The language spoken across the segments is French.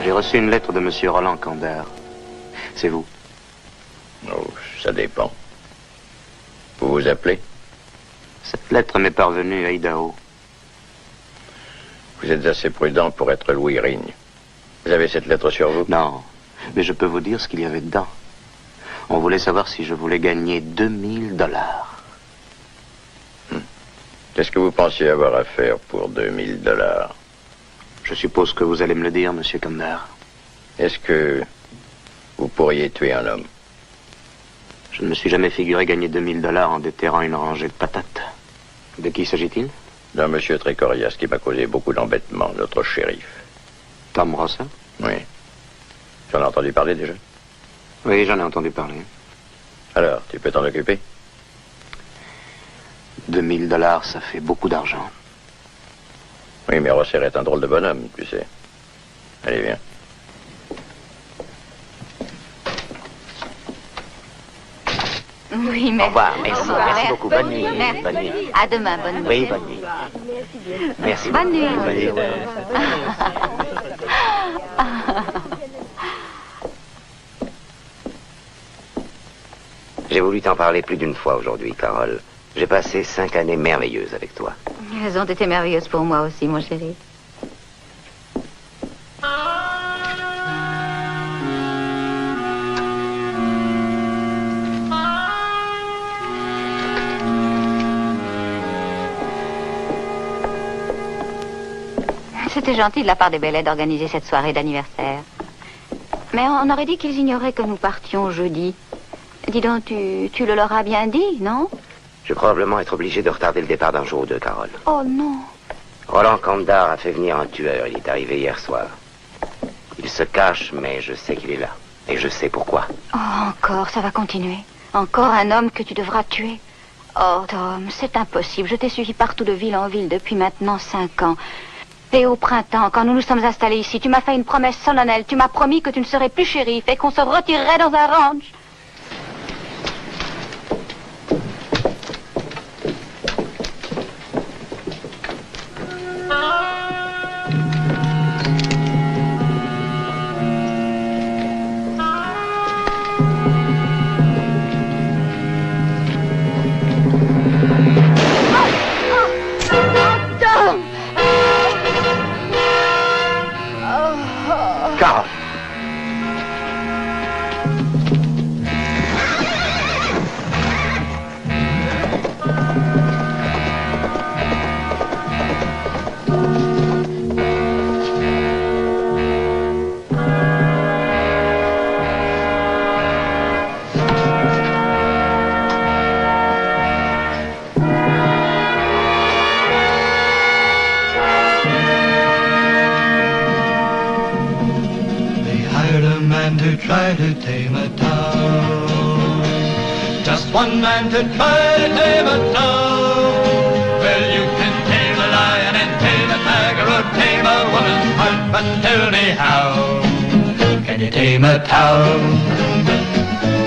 J'ai reçu une lettre de Monsieur Roland Kandar. C'est vous? Oh, ça dépend. Vous vous appelez? Cette lettre m'est parvenue à Idaho. Vous êtes assez prudent pour être Louis Rigne. Vous avez cette lettre sur vous? Non, mais je peux vous dire ce qu'il y avait dedans. On voulait savoir si je voulais gagner 2000 $. Qu'est-ce que vous pensiez avoir à faire pour 2000 $? Je suppose que vous allez me le dire, Monsieur Kandar. Est-ce que vous pourriez tuer un homme? Je ne me suis jamais figuré gagner 2000 $ en déterrant une rangée de patates. De qui s'agit-il? D'un monsieur très coriace qui m'a causé beaucoup d'embêtements, notre shérif. Tom Russell? Oui. J'en ai entendu parler déjà? Oui, j'en ai entendu parler. Alors, tu peux t'en occuper? 2000 $, ça fait beaucoup d'argent. Oui, mais Rosser est un drôle de bonhomme, tu sais. Allez, viens. Oui, merci. Au revoir, merci beaucoup. Bonne nuit. Merci. Bonne nuit. À demain, bonne nuit. Oui, bonne nuit. Merci. Bonne nuit. Bonne nuit. J'ai voulu t'en parler plus d'une fois aujourd'hui, Carole. J'ai passé 5 années merveilleuses avec toi. Elles ont été merveilleuses pour moi aussi, mon chéri. C'était gentil de la part des Bellets d'organiser cette soirée d'anniversaire. Mais on aurait dit qu'ils ignoraient que nous partions jeudi. Dis donc, tu le leur as bien dit, non? Je vais probablement être obligé de retarder le départ d'un jour ou deux, Carole. Oh non. Roland Kandar a fait venir un tueur. Il est arrivé hier soir. Il se cache, mais je sais qu'il est là. Et je sais pourquoi. Oh, encore, ça va continuer. Encore un homme que tu devras tuer. Oh, Tom, c'est impossible. Je t'ai suivi partout de ville en ville depuis maintenant 5 ans. Et au printemps, quand nous nous sommes installés ici, tu m'as fait une promesse solennelle. Tu m'as promis que tu ne serais plus shérif et qu'on se retirerait dans un ranch. Try to tame a town. Just one man to try to tame a town. Well, you can tame a lion and tame a tiger or tame a woman's heart, but tell me how can you tame a town?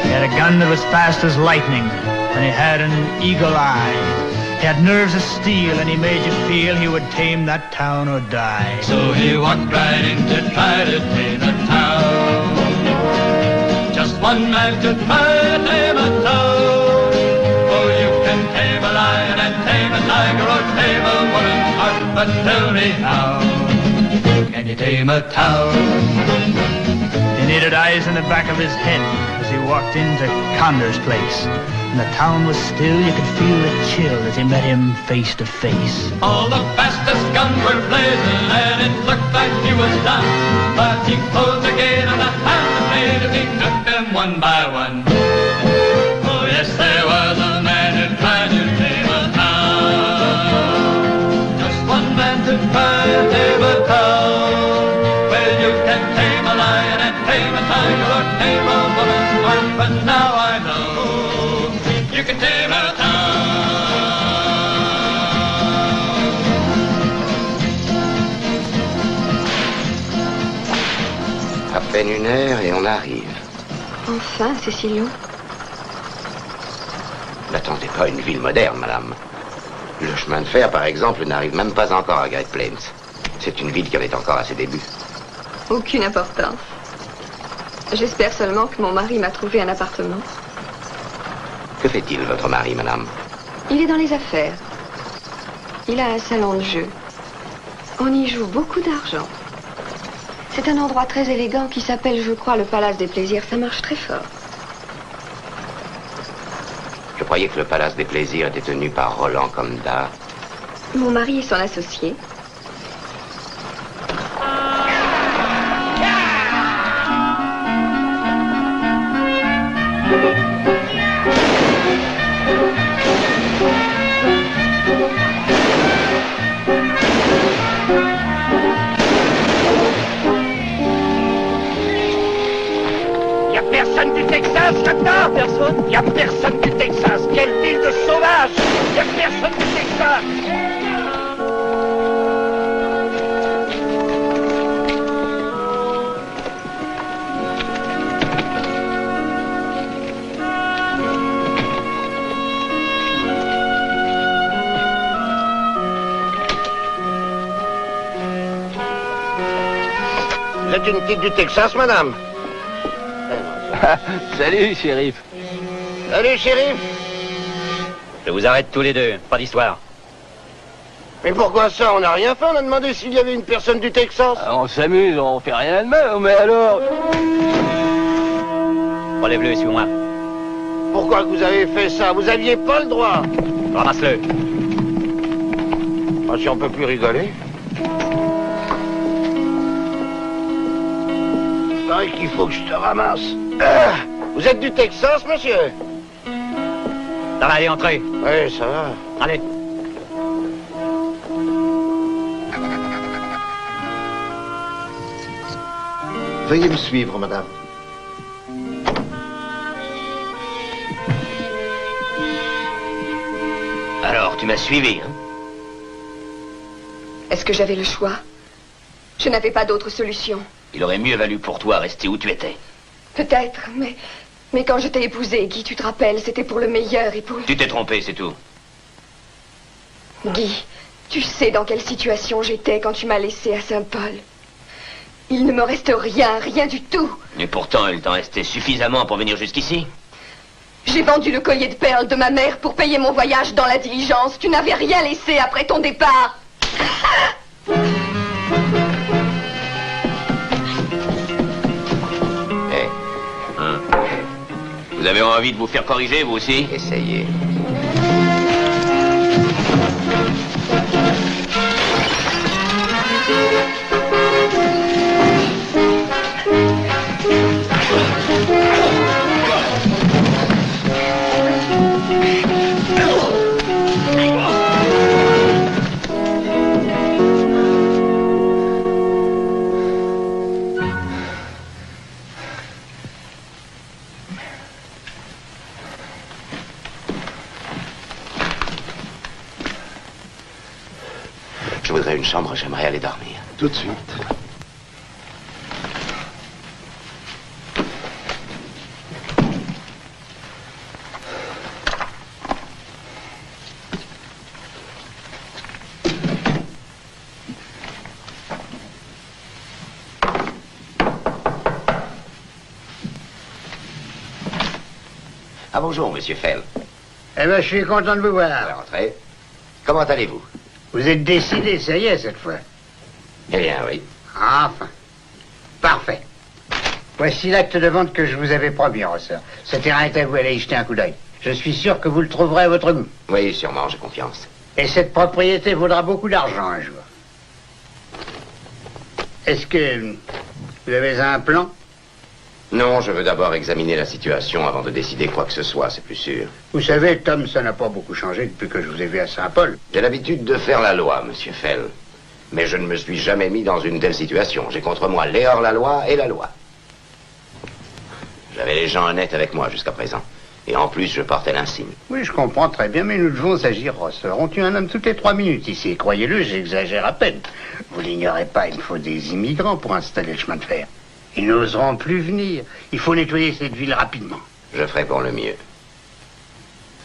He had a gun that was fast as lightning, and he had an eagle eye. He had nerves of steel, and he made you feel he would tame that town or die. So he walked right in to try to tame a town. Just one man to try to tame a town. Oh, you can tame a lion and tame a tiger or tame a woman's heart, but tell me how can you tame a town? He needed eyes in the back of his head as he walked into Connor's place. And the town was still, you could feel the chill as he met him face to face. All the fastest guns were blazing and it looked like he was done. But he closed the gate on the hand that made as he took them one by one. Oh yes, there was a man who tried to tame a town. Just one man to try to tame a town. Well, you can tame a lion and tame a tiger or tame a woman's heart, but now I know you can tame a town. À peine 1 heure et on arrive. Enfin, Cécilio. N'attendez pas une ville moderne, madame. Le chemin de fer, par exemple, n'arrive même pas encore à Great Plains. C'est une ville qui en est encore à ses débuts. Aucune importance. J'espère seulement que mon mari m'a trouvé un appartement. Que fait-il, votre mari, madame? Il est dans les affaires. Il a un salon de jeu. On y joue beaucoup d'argent. C'est un endroit très élégant qui s'appelle, je crois, le Palace des Plaisirs. Ça marche très fort. Je croyais que le Palace des Plaisirs était tenu par Roland Condat. Mon mari est son associé. Personne du Texas là-dedans? Personne? Y a personne du Texas. Quelle ville de sauvage! Y a personne du Texas. Vous êtes une type du Texas, madame? Salut, shérif. Salut, shérif. Je vous arrête tous les deux, pas d'histoire. Mais pourquoi ça? On n'a rien fait, on a demandé s'il y avait une personne du Texas. On s'amuse, on fait rien de mal, mais alors... Relève-le, suis-moi. Pourquoi que vous avez fait ça? Vous aviez pas le droit. Ramasse-le. Ah, si on peut plus rigoler. Il paraît qu'il faut que je te ramasse. Vous êtes du Texas, monsieur? Ça va aller entrer. Oui, ça va. Allez. Veuillez me suivre, madame. Alors, tu m'as suivi, hein? Est-ce que j'avais le choix? Je n'avais pas d'autre solution. Il aurait mieux valu pour toi rester où tu étais. Peut-être, mais quand je t'ai épousé, Guy, tu te rappelles, c'était pour le meilleur et pour... Tu t'es trompé, c'est tout. Guy, tu sais dans quelle situation j'étais quand tu m'as laissé à Saint-Paul. Il ne me reste rien, rien du tout. Et pourtant, il t'en restait suffisamment pour venir jusqu'ici. J'ai vendu le collier de perles de ma mère pour payer mon voyage dans la diligence. Tu n'avais rien laissé après ton départ. Vous avez envie de vous faire corriger, vous aussi? Essayez. Je voudrais une chambre, j'aimerais aller dormir. Tout de suite. Ah, bonjour, monsieur Fell. Eh bien, je suis content de vous voir. Entrez. Comment allez-vous? Vous êtes décidé, ça y est, cette fois. Eh bien, oui. Enfin. Parfait. Voici l'acte de vente que je vous avais promis, Rosseur. Ce terrain est à vous, allez y jeter un coup d'œil. Je suis sûr que vous le trouverez à votre goût. Oui, sûrement, j'ai confiance. Et cette propriété vaudra beaucoup d'argent un jour. Est-ce que vous avez un plan? Non, je veux d'abord examiner la situation avant de décider quoi que ce soit, c'est plus sûr. Vous savez, Tom, ça n'a pas beaucoup changé depuis que je vous ai vu à Saint-Paul. J'ai l'habitude de faire la loi, monsieur Fell. Mais je ne me suis jamais mis dans une telle situation. J'ai contre moi les hors-la-loi et la loi. J'avais les gens honnêtes avec moi jusqu'à présent. Et en plus, je portais l'insigne. Oui, je comprends très bien, mais nous devons agir, Rosseur. On tue un homme toutes les 3 minutes ici. Croyez-le, j'exagère à peine. Vous l'ignorez pas, il faut des immigrants pour installer le chemin de fer. Ils n'oseront plus venir. Il faut nettoyer cette ville rapidement. Je ferai pour le mieux.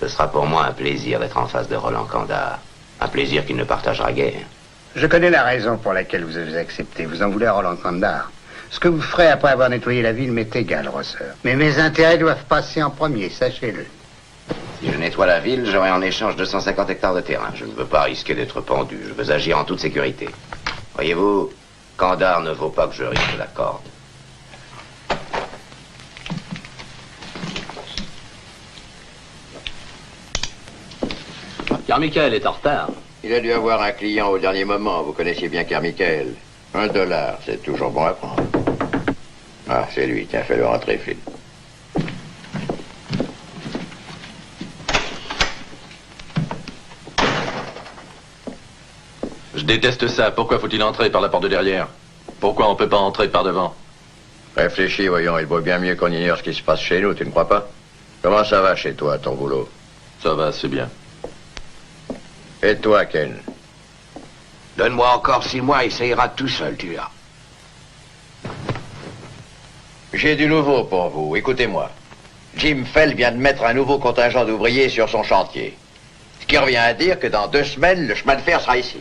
Ce sera pour moi un plaisir d'être en face de Roland Condat. Un plaisir qu'il ne partagera guère. Je connais la raison pour laquelle vous avez accepté. Vous en voulez à Roland Condat. Ce que vous ferez après avoir nettoyé la ville m'est égal, Rosseur. Mais mes intérêts doivent passer en premier, sachez-le. Si je nettoie la ville, j'aurai en échange 250 hectares de terrain. Je ne veux pas risquer d'être pendu. Je veux agir en toute sécurité. Voyez-vous, Kandar ne vaut pas que je risque la corde. Carmichael est en retard. Il a dû avoir un client au dernier moment. Vous connaissiez bien Carmichael. $1, c'est toujours bon à prendre. Ah, c'est lui. Tiens, fais-le rentrer, Flynn. Je déteste ça. Pourquoi faut-il entrer par la porte de derrière? Pourquoi on peut pas entrer par devant? Réfléchis, voyons. Il vaut bien mieux qu'on ignore ce qui se passe chez nous, tu ne crois pas? Comment ça va chez toi, ton boulot? Ça va, c'est bien. Et toi, Ken? Donne-moi encore 6 mois et ça ira tout seul, tu verras. J'ai du nouveau pour vous. Écoutez-moi. Jim Fell vient de mettre un nouveau contingent d'ouvriers sur son chantier. Ce qui revient à dire que dans 2 semaines, le chemin de fer sera ici.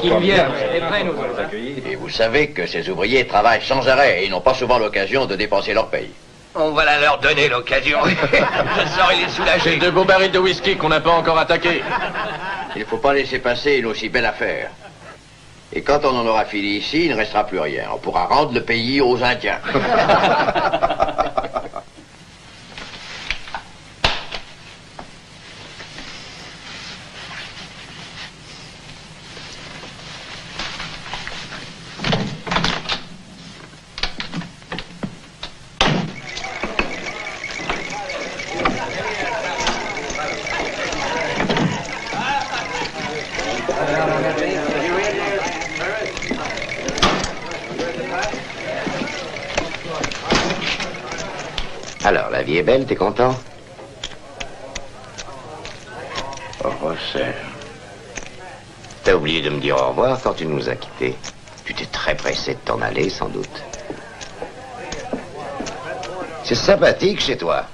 Qu'il vienne, c'est prêt, nous allons accueillir. Et vous savez que ces ouvriers travaillent sans arrêt et ils n'ont pas souvent l'occasion de dépenser leur paye. On va la leur donner l'occasion. Je saurai les soulager. J'ai 2 beaux barils de whisky qu'on n'a pas encore attaqués. Il ne faut pas laisser passer une aussi belle affaire. Et quand on en aura fini ici, il ne restera plus rien. On pourra rendre le pays aux Indiens. Alors, la vie est belle, t'es content? Oh, Rosseur. T'as oublié de me dire au revoir quand tu nous as quittés. Tu t'es très pressé de t'en aller, sans doute. C'est sympathique chez toi.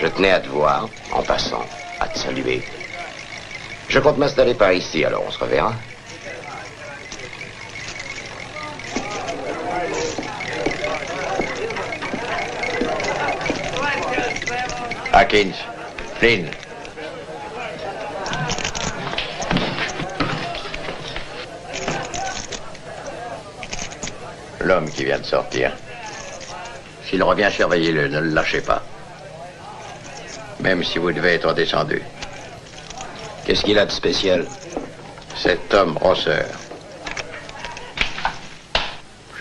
Je tenais à te voir, en passant, à te saluer. Je compte m'installer par ici, alors on se reverra. Atkins, Flynn. L'homme qui vient de sortir. S'il revient, surveillez-le, ne le lâchez pas. Même si vous devez être descendu. Qu'est-ce qu'il a de spécial? Cet homme, Rosseur.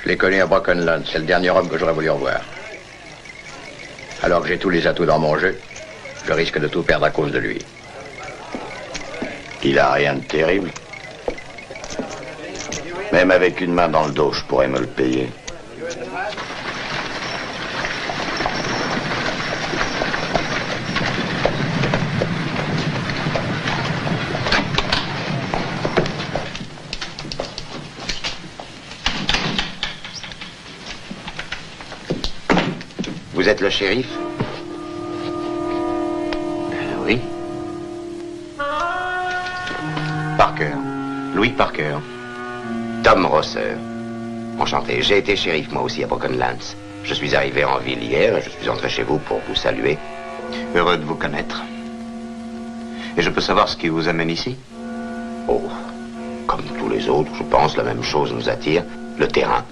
Je l'ai connu à Brokenland. C'est le dernier homme que j'aurais voulu revoir. Alors que j'ai tous les atouts dans mon jeu, je risque de tout perdre à cause de lui. Il a rien de terrible. Même avec une main dans le dos, je pourrais me le payer. Vous êtes le shérif? Oui. Parker. Louis Parker. Tom Rosseur. Enchanté. J'ai été shérif, moi aussi, à Brokenlands. Je suis arrivé en ville hier et je suis entré chez vous pour vous saluer. Heureux de vous connaître. Et je peux savoir ce qui vous amène ici? Oh, comme tous les autres, je pense, la même chose nous attire, le terrain.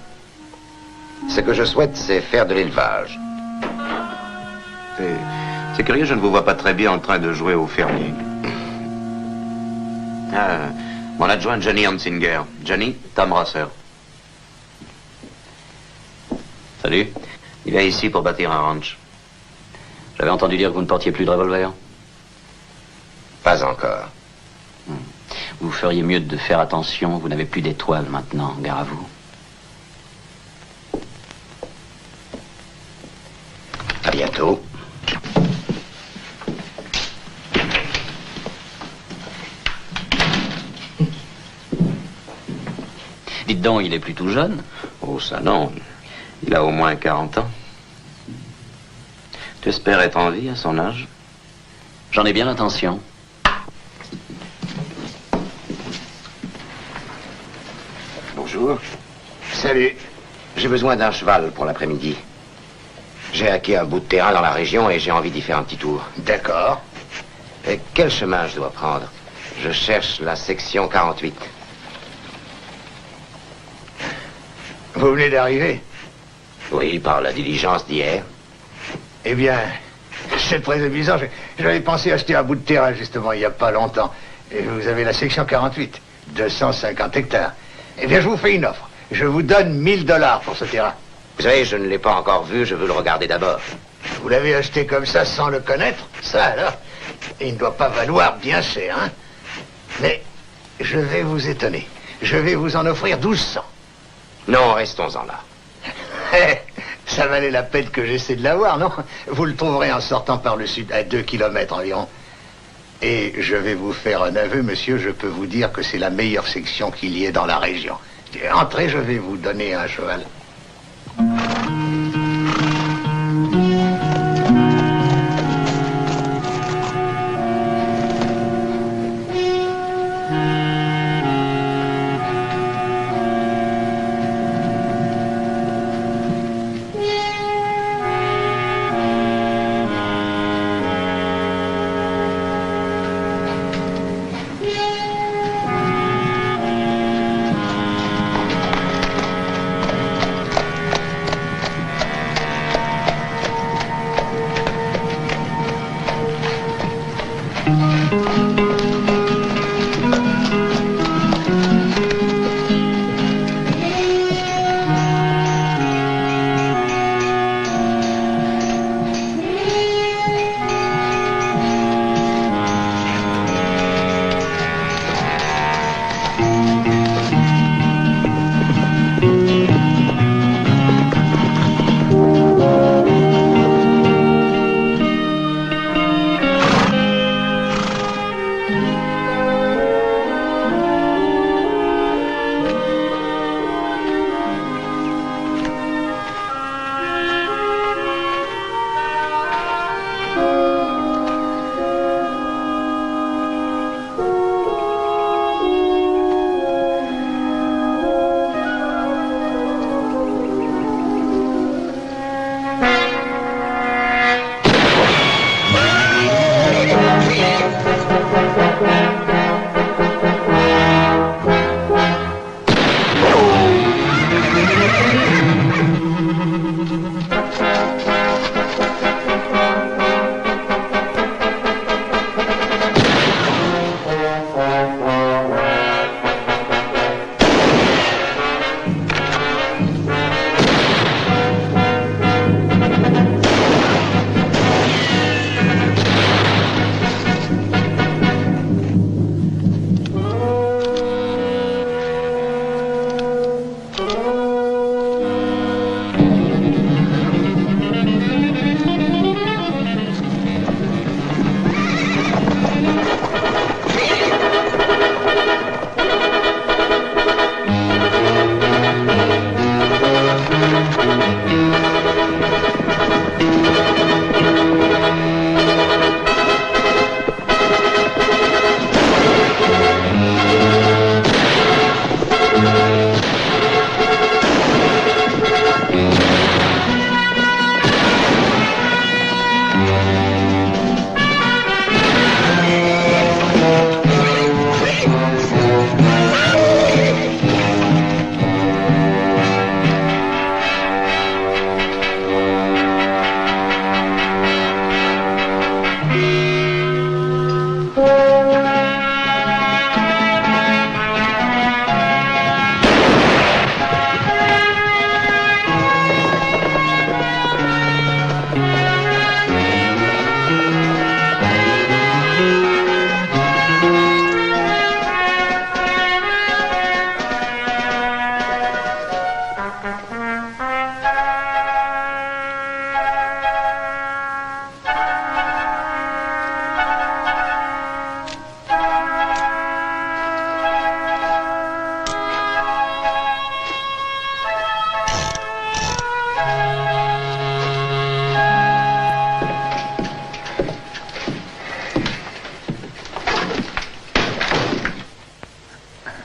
Ce que je souhaite, c'est faire de l'élevage. C'est curieux, je ne vous vois pas très bien en train de jouer au fermier. Ah, mon adjoint Johnny Hansinger. Johnny, Tom Rosseur. Salut. Il vient ici pour bâtir un ranch. J'avais entendu dire que vous ne portiez plus de revolver. Pas encore. Vous feriez mieux de faire attention. Vous n'avez plus d'étoiles maintenant. Gare à vous. À bientôt. Dites donc, il est plus tout jeune. Oh, ça non. Il a au moins 40 ans. Tu espères être en vie à son âge? J'en ai bien l'intention. Bonjour. Salut. J'ai besoin d'un cheval pour l'après-midi. J'ai acquis un bout de terrain dans la région et j'ai envie d'y faire un petit tour. D'accord. Et quel chemin je dois prendre? Je cherche la section 48. Vous venez d'arriver? Oui, par la diligence d'hier. Eh bien, c'est très amusant. J'avais pensé acheter un bout de terrain, justement, il n'y a pas longtemps. Et vous avez la section 48, 250 hectares. Eh bien, je vous fais une offre. Je vous donne 1000 $ pour ce terrain. Vous savez, je ne l'ai pas encore vu, je veux le regarder d'abord. Vous l'avez acheté comme ça, sans le connaître? Ça, alors? Il ne doit pas valoir bien cher, hein? Mais je vais vous étonner. Je vais vous en offrir 1200. Non, restons-en là. Ça valait la peine que j'essaie de l'avoir, non? Vous le trouverez en sortant par le sud, à 2 kilomètres environ. Et je vais vous faire un aveu, monsieur, je peux vous dire que c'est la meilleure section qu'il y ait dans la région. Entrez, je vais vous donner un cheval.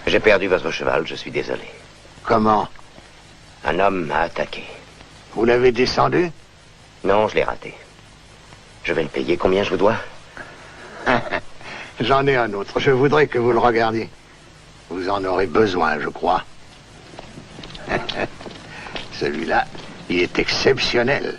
J'ai perdu votre cheval, je suis désolé. Comment? Un homme m'a attaqué. Vous l'avez descendu? Non, je l'ai raté. Je vais le payer. Combien je vous dois? J'en ai un autre. Je voudrais que vous le regardiez. Vous en aurez besoin, je crois. Celui-là, il est exceptionnel.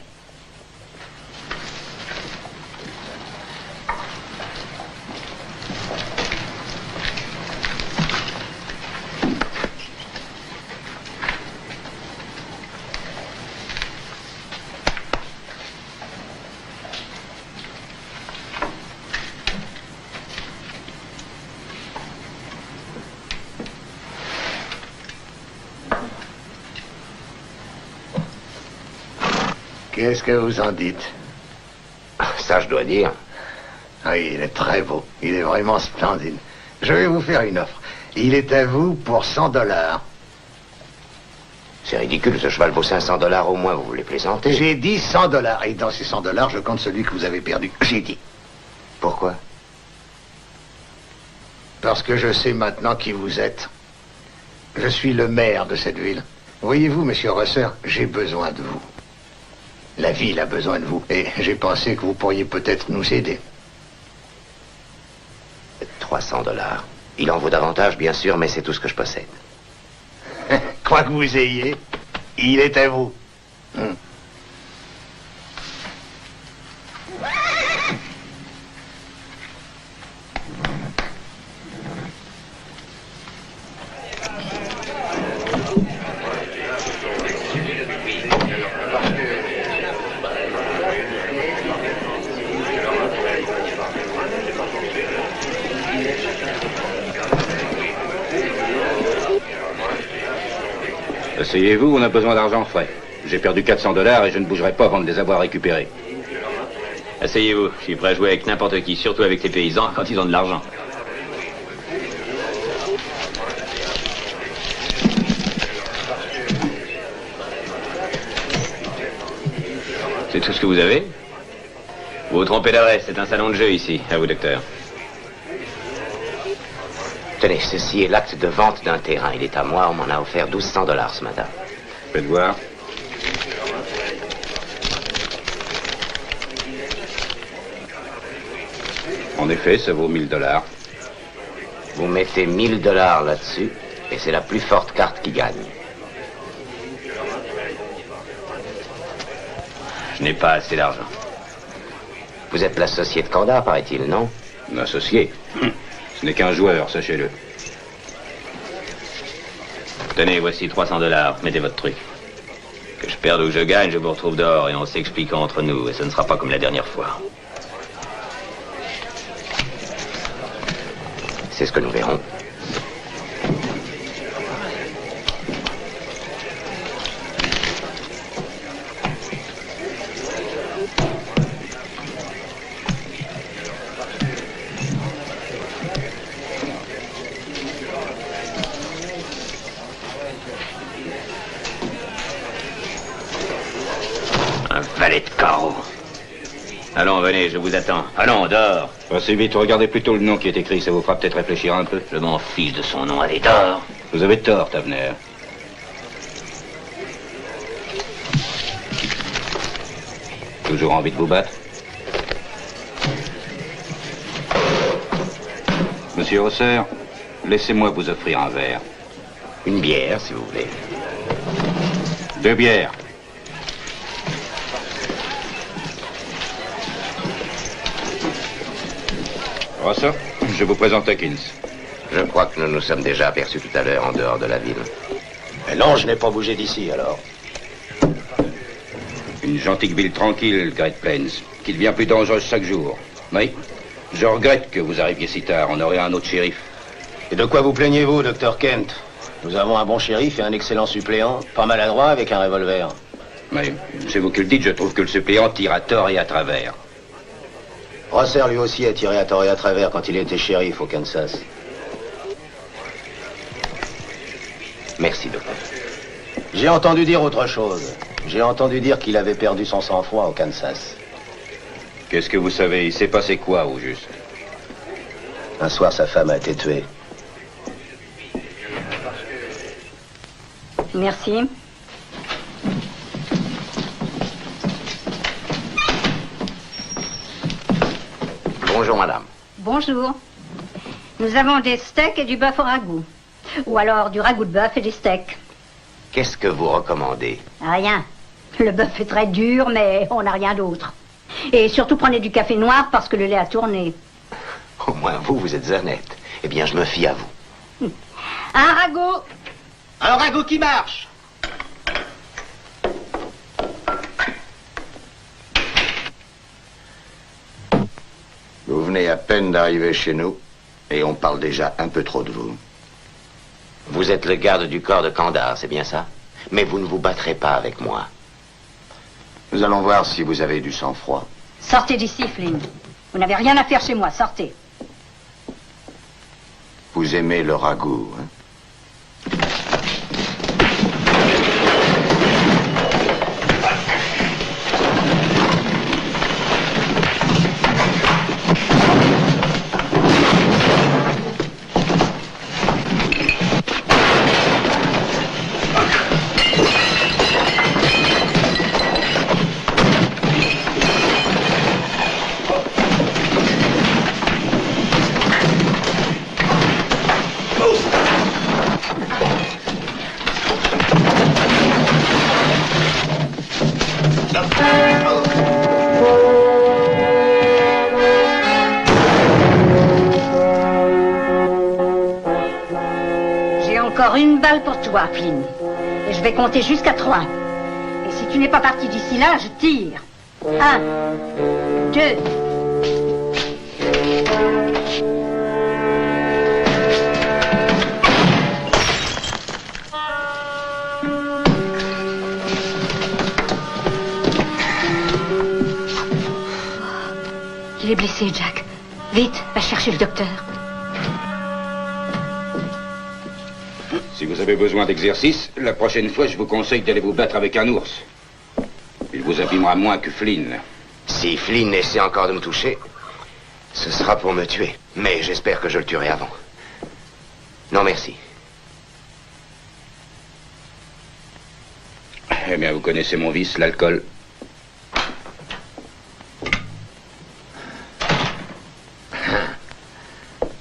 Qu'est-ce que vous en dites? Ça, je dois dire. Oui, il est très beau. Il est vraiment splendide. Je vais vous faire une offre. Il est à vous pour $100. C'est ridicule, ce cheval vaut $500 au moins, vous voulez plaisanter? J'ai dit $100. Et dans ces $100, je compte celui que vous avez perdu. J'ai dit. Pourquoi? Parce que je sais maintenant qui vous êtes. Je suis le maire de cette ville. Voyez-vous, monsieur Rosser, j'ai besoin de vous. La ville a besoin de vous. Et j'ai pensé que vous pourriez peut-être nous aider. $300. Il en vaut davantage, bien sûr, mais c'est tout ce que je possède. Quoi que vous ayez, il est à vous. Asseyez-vous, on a besoin d'argent frais. J'ai perdu $400 et je ne bougerai pas avant de les avoir récupérés. Asseyez-vous, je suis prêt à jouer avec n'importe qui, surtout avec les paysans quand ils ont de l'argent. C'est tout ce que vous avez? Vous vous trompez d'adresse, c'est un salon de jeu ici. À vous, docteur. Tenez, ceci est l'acte de vente d'un terrain. Il est à moi, on m'en a offert $1200 ce matin. Faites voir. En effet, ça vaut $1000. Vous mettez $1000 là-dessus, et c'est la plus forte carte qui gagne. Je n'ai pas assez d'argent. Vous êtes l'associé de Kandar, paraît-il, non? L'associé? Ce n'est qu'un joueur, sachez-le. Tenez, voici $300. Mettez votre truc. Que je perde ou que je gagne, je vous retrouve dehors et on s'explique entre nous. Et ce ne sera pas comme la dernière fois. C'est ce que nous verrons. Valet de carreau. Allons, venez, je vous attends. Allons, dehors. Passez vite, regardez plutôt le nom qui est écrit, ça vous fera peut-être réfléchir un peu. Je m'en fiche de son nom, allez, dehors. Vous avez tort, Tavener. Toujours envie de vous battre? Monsieur Rosser, laissez-moi vous offrir un verre. Une bière, si vous voulez. 2 bières. Rosser, je vous présente Hawkins. Je crois que nous nous sommes déjà aperçus tout à l'heure en dehors de la ville. Mais non, je n'ai pas bougé d'ici, alors. Une gentille ville tranquille, Great Plains, qui devient plus dangereuse chaque jour. Oui, je regrette que vous arriviez si tard. On aurait un autre shérif. Et de quoi vous plaignez-vous, Dr. Kent? Nous avons un bon shérif et un excellent suppléant, pas maladroit avec un revolver. Mais c'est vous qui le dites, je trouve que le suppléant tire à tort et à travers. Rosser, lui aussi, a tiré à tort et à travers quand il était shérif au Kansas. Merci, docteur. J'ai entendu dire autre chose. J'ai entendu dire qu'il avait perdu son sang-froid au Kansas. Qu'est-ce que vous savez? Il s'est passé quoi, au juste? Un soir, sa femme a été tuée. Merci. Bonjour, madame. Bonjour. Nous avons des steaks et du bœuf au ragoût. Ou alors du ragoût de bœuf et des steaks. Qu'est-ce que vous recommandez? Rien. Le bœuf est très dur, mais on n'a rien d'autre. Et surtout, prenez du café noir parce que le lait a tourné. Au moins, vous êtes honnête. Eh bien, je me fie à vous. Un ragoût. Un ragoût qui marche. Vous venez à peine d'arriver chez nous et on parle déjà un peu trop de vous. Vous êtes le garde du corps de Kandar, c'est bien ça? Mais vous ne vous battrez pas avec moi. Nous allons voir si vous avez du sang-froid. Sortez d'ici, Flynn. Vous n'avez rien à faire chez moi, sortez. Vous aimez le ragoût, hein? Une balle pour toi, Flynn. Et je vais compter jusqu'à 3. Et si tu n'es pas parti d'ici là, je tire. 1, 2. Il est blessé, Jack. Vite, va chercher le docteur. Si vous avez besoin d'exercice, la prochaine fois, je vous conseille d'aller vous battre avec un ours. Il vous abîmera moins que Flynn. Si Flynn essaie encore de me toucher, ce sera pour me tuer. Mais j'espère que je le tuerai avant. Non, merci. Eh bien, vous connaissez mon vice, l'alcool.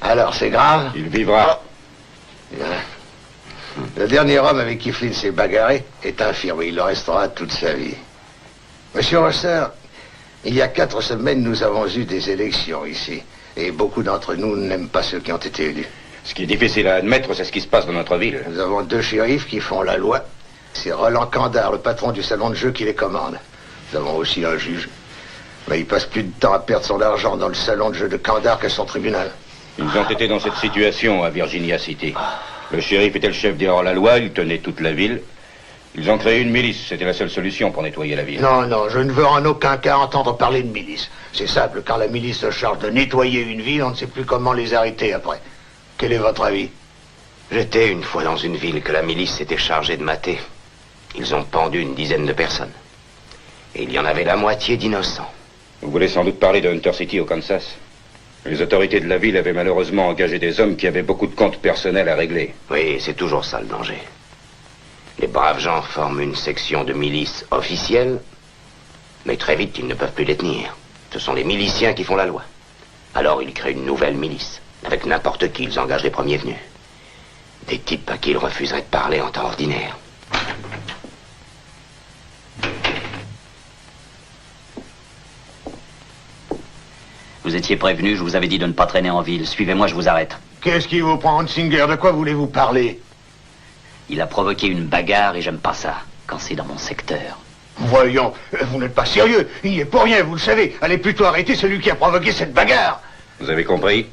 Alors, c'est grave? Il vivra. Bien. Le dernier homme avec qui Flynn s'est bagarré est infirme. Il le restera toute sa vie. Monsieur Rosser, il y a 4 semaines, nous avons eu des élections ici. Et beaucoup d'entre nous n'aiment pas ceux qui ont été élus. Ce qui est difficile à admettre, c'est ce qui se passe dans notre ville. Nous avons 2 shérifs qui font la loi. C'est Roland Kandar, le patron du salon de jeu, qui les commande. Nous avons aussi un juge. Mais il passe plus de temps à perdre son argent dans le salon de jeu de Kandar qu'à son tribunal. Ils ont été dans cette situation à Virginia City. Le shérif était le chef des hors-la-loi, il tenait toute la ville. Ils ont créé une milice, c'était la seule solution pour nettoyer la ville. Non, non, je ne veux en aucun cas entendre parler de milice. C'est simple, quand la milice se charge de nettoyer une ville, on ne sait plus comment les arrêter après. Quel est votre avis? J'étais une fois dans une ville que la milice s'était chargée de mater. Ils ont pendu une dizaine de personnes. Et il y en avait la moitié d'innocents. Vous voulez sans doute parler de Hunter City au Kansas? Les autorités de la ville avaient malheureusement engagé des hommes qui avaient beaucoup de comptes personnels à régler. Oui, c'est toujours ça le danger. Les braves gens forment une section de milice officielle, mais très vite ils ne peuvent plus les tenir. Ce sont les miliciens qui font la loi. Alors ils créent une nouvelle milice. Avec n'importe qui, ils engagent les premiers venus. Des types à qui ils refuseraient de parler en temps ordinaire. Vous étiez prévenu, je vous avais dit de ne pas traîner en ville. Suivez-moi, je vous arrête. Qu'est-ce qui vous prend, Hunsinger? De quoi voulez-vous parler? Il a provoqué une bagarre et j'aime pas ça, quand c'est dans mon secteur. Voyons, vous n'êtes pas sérieux. Il n'y est pour rien, vous le savez. Allez plutôt arrêter celui qui a provoqué cette bagarre. Vous avez compris?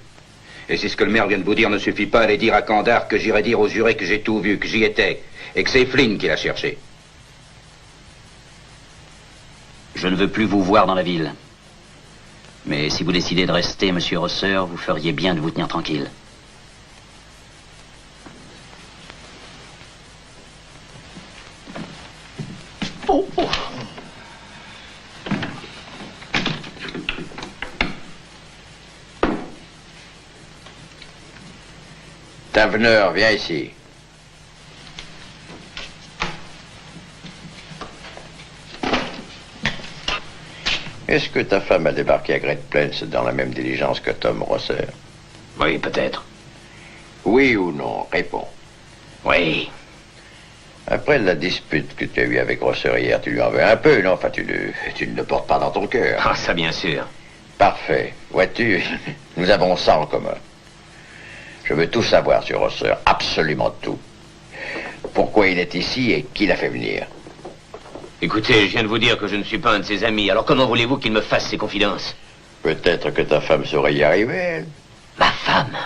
Et si ce que le maire vient de vous dire ne suffit pas, allez dire à Kandar que j'irai dire aux jurés que j'ai tout vu, que j'y étais, et que c'est Flynn qui l'a cherché. Je ne veux plus vous voir dans la ville. Mais si vous décidez de rester, monsieur Rosser, vous feriez bien de vous tenir tranquille. Oh, oh. Tavener, viens ici. Est-ce que ta femme a débarqué à Great Plains dans la même diligence que Tom Rosser? Oui, peut-être. Oui ou non? Réponds. Oui. Après la dispute que tu as eue avec Rosser hier, tu lui en veux un peu, non? Enfin, tu ne le portes pas dans ton cœur. Ah, ça, bien sûr. Parfait. Vois-tu, nous avons ça en commun. Je veux tout savoir sur Rosser, absolument tout. Pourquoi il est ici et qui l'a fait venir? Écoutez, je viens de vous dire que je ne suis pas un de ses amis, alors comment voulez-vous qu'il me fasse ses confidences? Peut-être que ta femme saurait y arriver, elle. Ma femme?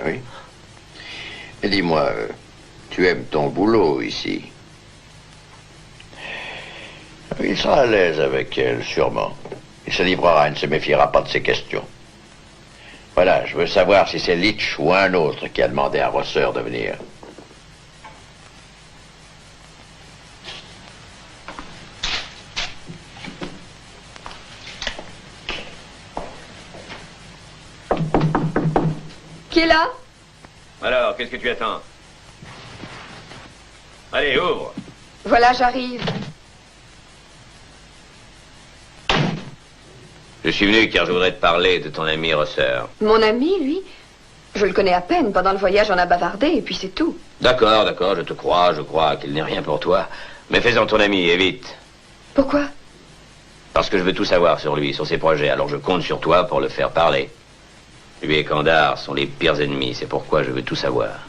Oui. Et dis-moi, tu aimes ton boulot ici? Il sera à l'aise avec elle, sûrement. Il se livrera et ne se méfiera pas de ses questions. Voilà, je veux savoir si c'est Leach ou un autre qui a demandé à Rosser de venir. Qui est là? Alors, qu'est-ce que tu attends? Allez, ouvre. Voilà, j'arrive. Je suis venu car je voudrais te parler de ton ami Rosser. Mon ami, lui, je le connais à peine. Pendant le voyage, on a bavardé et puis c'est tout. D'accord, d'accord, je te crois, je crois qu'il n'est rien pour toi. Mais fais-en ton ami, et vite. Pourquoi? Parce que je veux tout savoir sur lui, sur ses projets, alors je compte sur toi pour le faire parler. Lui et Kandar sont les pires ennemis, c'est pourquoi je veux tout savoir.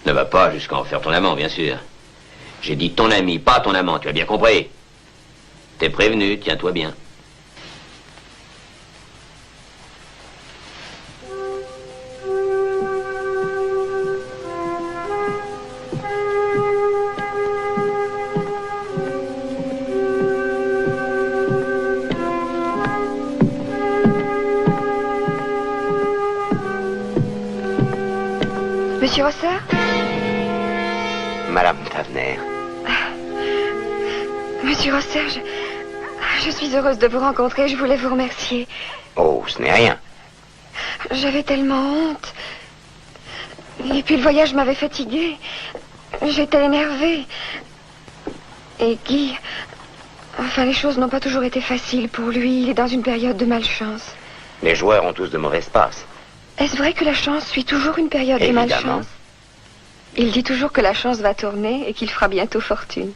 Ne va pas jusqu'à en faire ton amant, bien sûr. J'ai dit ton ami, pas ton amant, tu as bien compris? T'es prévenu, tiens-toi bien. Monsieur Rosser? Madame Tavener. Monsieur Rosser, je suis heureuse de vous rencontrer. Je voulais vous remercier. Oh, ce n'est rien. J'avais tellement honte. Et puis le voyage m'avait fatiguée. J'étais énervée. Et Guy... Enfin, les choses n'ont pas toujours été faciles pour lui. Il est dans une période de malchance. Les joueurs ont tous de mauvaises passes. Est-ce vrai que la chance suit toujours une période de malchance? Il dit toujours que la chance va tourner et qu'il fera bientôt fortune.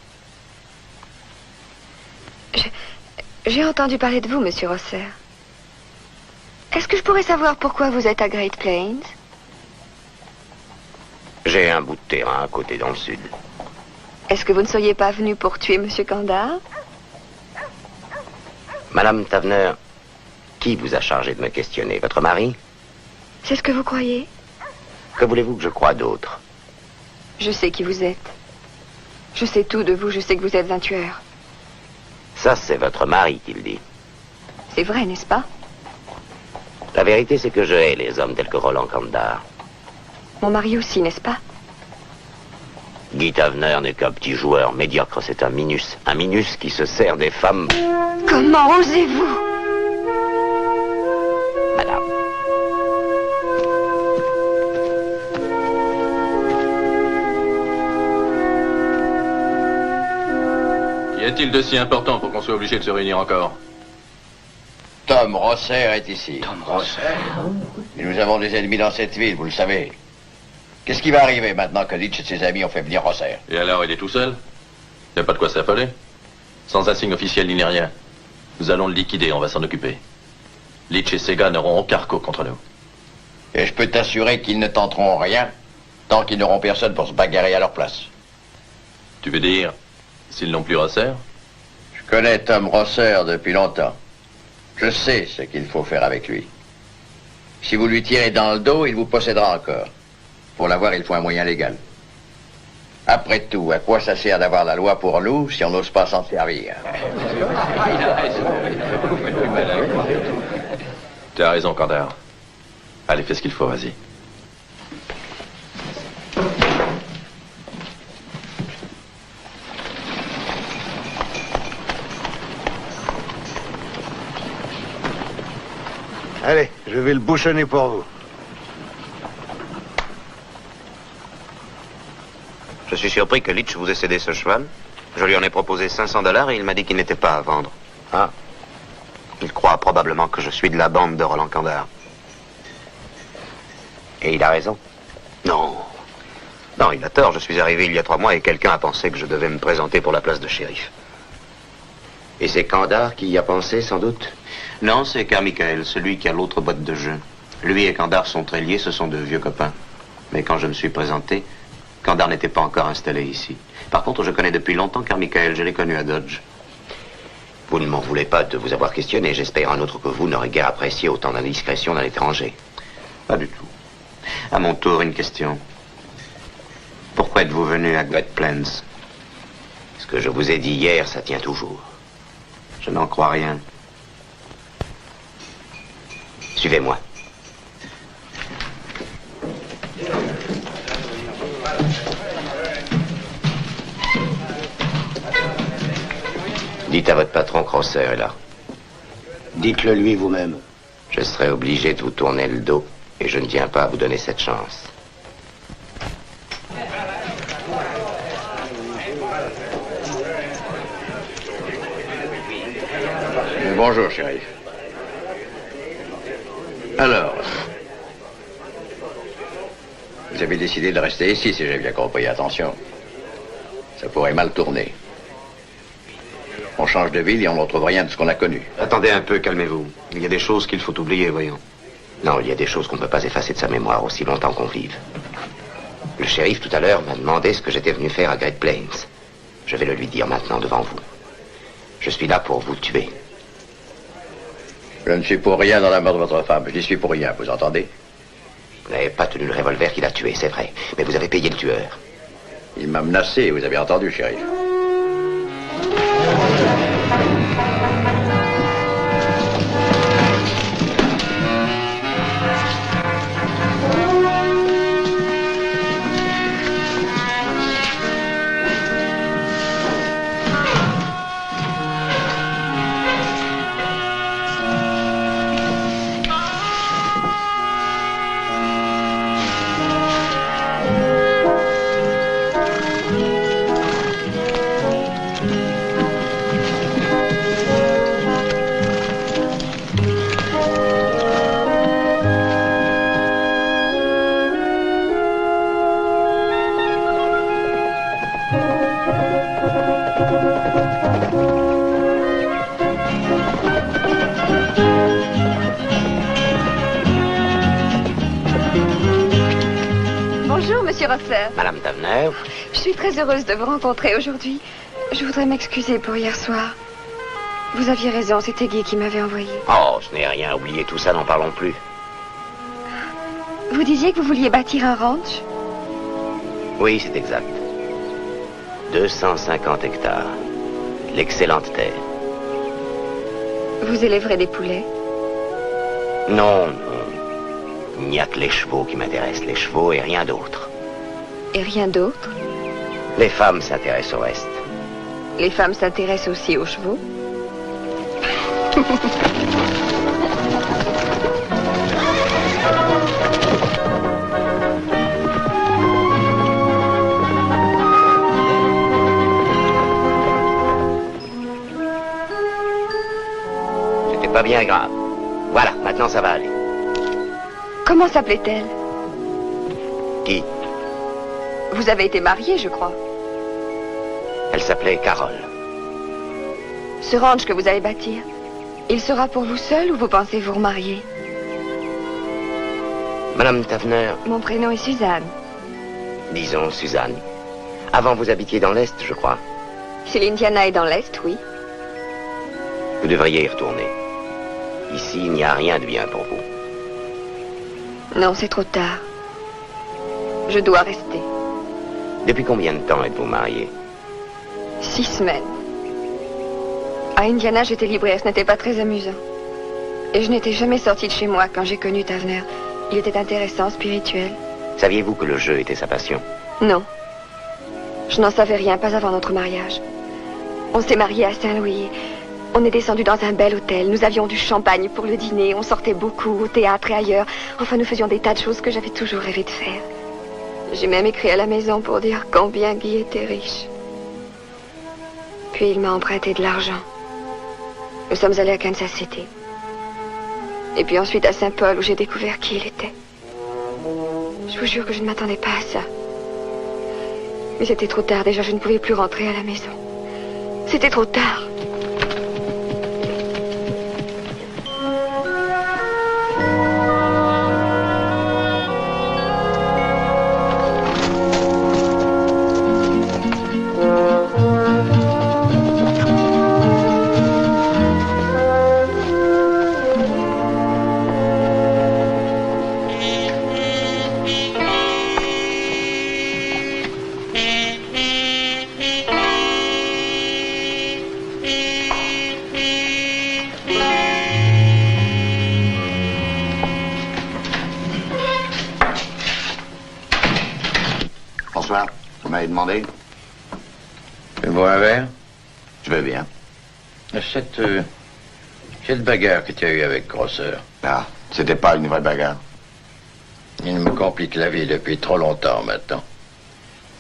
J'ai entendu parler de vous, monsieur Rosser. Est-ce que je pourrais savoir pourquoi vous êtes à Great Plains? J'ai un bout de terrain à côté dans le sud. Est-ce que vous ne seriez pas venu pour tuer monsieur Kandar? Madame Tavener, qui vous a chargé de me questionner? Votre mari? C'est ce que vous croyez? Que voulez-vous que je croie d'autre? Je sais qui vous êtes. Je sais tout de vous, je sais que vous êtes un tueur. Ça, c'est votre mari qui le dit. C'est vrai, n'est-ce pas? La vérité, c'est que je hais les hommes tels que Roland Kandar. Mon mari aussi, n'est-ce pas? Guy Tavener n'est qu'un petit joueur médiocre, c'est un minus. Un minus qui se sert des femmes. Comment osez-vous? Madame. Y a-t-il de si important pour qu'on soit obligé de se réunir encore? Tom Rosser est ici. Tom Rosser? Et nous avons des ennemis dans cette ville, vous le savez. Qu'est-ce qui va arriver maintenant que Leach et ses amis ont fait venir Rosser? Et alors, il est tout seul? Y a pas de quoi s'affoler? Sans un signe officiel ni rien. Nous allons le liquider, on va s'en occuper. Leach et ses gars n'auront aucun recours contre nous. Et je peux t'assurer qu'ils ne tenteront rien tant qu'ils n'auront personne pour se bagarrer à leur place. Tu veux dire, s'ils n'ont plus Rosser? Je connais Tom Rosser depuis longtemps. Je sais ce qu'il faut faire avec lui. Si vous lui tirez dans le dos, il vous possédera encore. Pour l'avoir, il faut un moyen légal. Après tout, à quoi ça sert d'avoir la loi pour nous si on n'ose pas s'en servir? Tu as raison, Kandar. Allez, fais ce qu'il faut, vas-y. Allez, je vais le bouchonner pour vous. Je suis surpris que Leach vous ait cédé ce cheval. Je lui en ai proposé $500 et il m'a dit qu'il n'était pas à vendre. Ah, croit probablement que je suis de la bande de Roland Kandar. Et il a raison. Non. Non, il a tort. Je suis arrivé il y a 3 mois et quelqu'un a pensé que je devais me présenter pour la place de shérif. Et c'est Kandar qui y a pensé, sans doute? Non, c'est Carmichael, celui qui a l'autre boîte de jeu. Lui et Kandar sont très liés, ce sont de vieux copains. Mais quand je me suis présenté, Kandar n'était pas encore installé ici. Par contre, je connais depuis longtemps Carmichael, je l'ai connu à Dodge. Vous ne m'en voulez pas de vous avoir questionné. J'espère un autre que vous n'aurait guère apprécié autant d'indiscrétion d'un étranger. Pas du tout. À mon tour, une question. Pourquoi êtes-vous venu à Great Plains? Ce que je vous ai dit hier, ça tient toujours. Je n'en crois rien. Suivez-moi. Dites à votre patron que Rosser est là. Dites-le lui vous-même. Je serai obligé de vous tourner le dos et je ne tiens pas à vous donner cette chance. Bonjour, shérif. Alors, vous avez décidé de rester ici, si j'ai bien compris. Attention, ça pourrait mal tourner. On change de ville et on ne retrouve rien de ce qu'on a connu. Attendez un peu, calmez-vous. Il y a des choses qu'il faut oublier, voyons. Non, il y a des choses qu'on ne peut pas effacer de sa mémoire aussi longtemps qu'on vive. Le shérif, tout à l'heure, m'a demandé ce que j'étais venu faire à Great Plains. Je vais le lui dire maintenant devant vous. Je suis là pour vous tuer. Je ne suis pour rien dans la mort de votre femme. Je n'y suis pour rien, vous entendez? Vous n'avez pas tenu le revolver qu'il a tué, c'est vrai. Mais vous avez payé le tueur. Il m'a menacé, vous avez entendu, shérif. Madame Tavener. Je suis très heureuse de vous rencontrer aujourd'hui. Je voudrais m'excuser pour hier soir. Vous aviez raison, c'était Guy qui m'avait envoyé. Oh, je n'ai rien oublié, tout ça, n'en parlons plus. Vous disiez que vous vouliez bâtir un ranch? Oui, c'est exact. 250 hectares. L'excellente terre. Vous élèverez des poulets? Non, non. Il n'y a que les chevaux qui m'intéressent. Les chevaux et rien d'autre. Et rien d'autre? Les femmes s'intéressent au reste. Les femmes s'intéressent aussi aux chevaux? C'était pas bien grave. Voilà, maintenant ça va aller. Comment s'appelait-elle? Qui? Vous avez été marié, je crois. Elle s'appelait Carole. Ce ranch que vous allez bâtir, il sera pour vous seul ou vous pensez vous remarier? Madame Tavener. Mon prénom est Suzanne. Disons Suzanne. Avant, vous habitiez dans l'Est, je crois. Si l'Indiana est dans l'Est, oui. Vous devriez y retourner. Ici, il n'y a rien de bien pour vous. Non, c'est trop tard. Je dois rester. Depuis combien de temps êtes-vous mariés? 6 semaines. À Indiana, j'étais libraire, ce n'était pas très amusant. Et je n'étais jamais sortie de chez moi quand j'ai connu Tavener. Il était intéressant, spirituel. Saviez-vous que le jeu était sa passion? Non. Je n'en savais rien, pas avant notre mariage. On s'est mariés à Saint-Louis. On est descendu dans un bel hôtel. Nous avions du champagne pour le dîner. On sortait beaucoup au théâtre et ailleurs. Enfin, nous faisions des tas de choses que j'avais toujours rêvé de faire. J'ai même écrit à la maison pour dire combien Guy était riche. Puis il m'a emprunté de l'argent. Nous sommes allés à Kansas City. Et puis ensuite à Saint-Paul, où j'ai découvert qui il était. Je vous jure que je ne m'attendais pas à ça. Mais c'était trop tard déjà, je ne pouvais plus rentrer à la maison. C'était trop tard. Bonsoir. Vous m'avez demandé? Tu bois un verre? Je veux bien. Cette bagarre que tu as eue avec Grosseur. Ah, c'était pas une vraie bagarre. Il me complique la vie depuis trop longtemps maintenant.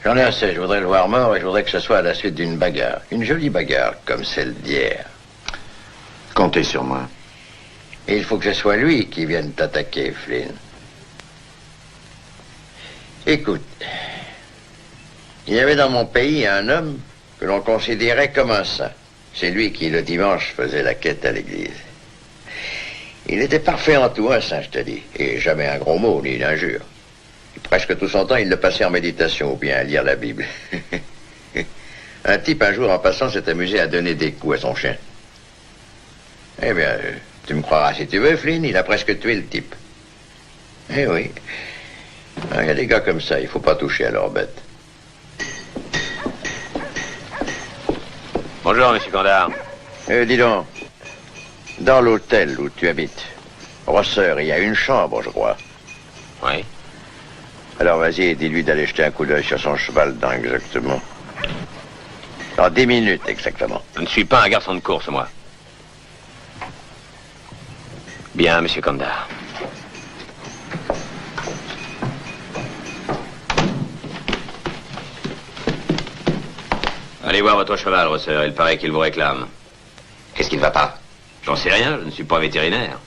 J'en ai assez, je voudrais le voir mort et je voudrais que ce soit à la suite d'une bagarre. Une jolie bagarre, comme celle d'hier. Comptez sur moi. Et il faut que ce soit lui qui vienne t'attaquer, Flynn. Écoute, il y avait dans mon pays un homme que l'on considérait comme un saint. C'est lui qui, le dimanche, faisait la quête à l'église. Il était parfait en tout, un saint, je te dis, et jamais un gros mot ni une injure. Et presque tout son temps, il le passait en méditation ou bien à lire la Bible. Un type, un jour, en passant, s'est amusé à donner des coups à son chien. Eh bien, tu me croiras si tu veux, Flynn, il a presque tué le type. Eh oui. Il y a des gars comme ça, il faut pas toucher à leurs bêtes. Bonjour, monsieur Condard. Dis donc, dans l'hôtel où tu habites, Rosseur, il y a une chambre, je crois. Oui. Alors vas-y, dis-lui d'aller jeter un coup d'œil sur son cheval dans exactement. Dans 10 minutes, exactement. Je ne suis pas un garçon de course, moi. Bien, monsieur Condard. Allez voir votre cheval, Rosseur. Il paraît qu'il vous réclame. Qu'est-ce qui ne va pas? J'en sais rien, je ne suis pas vétérinaire.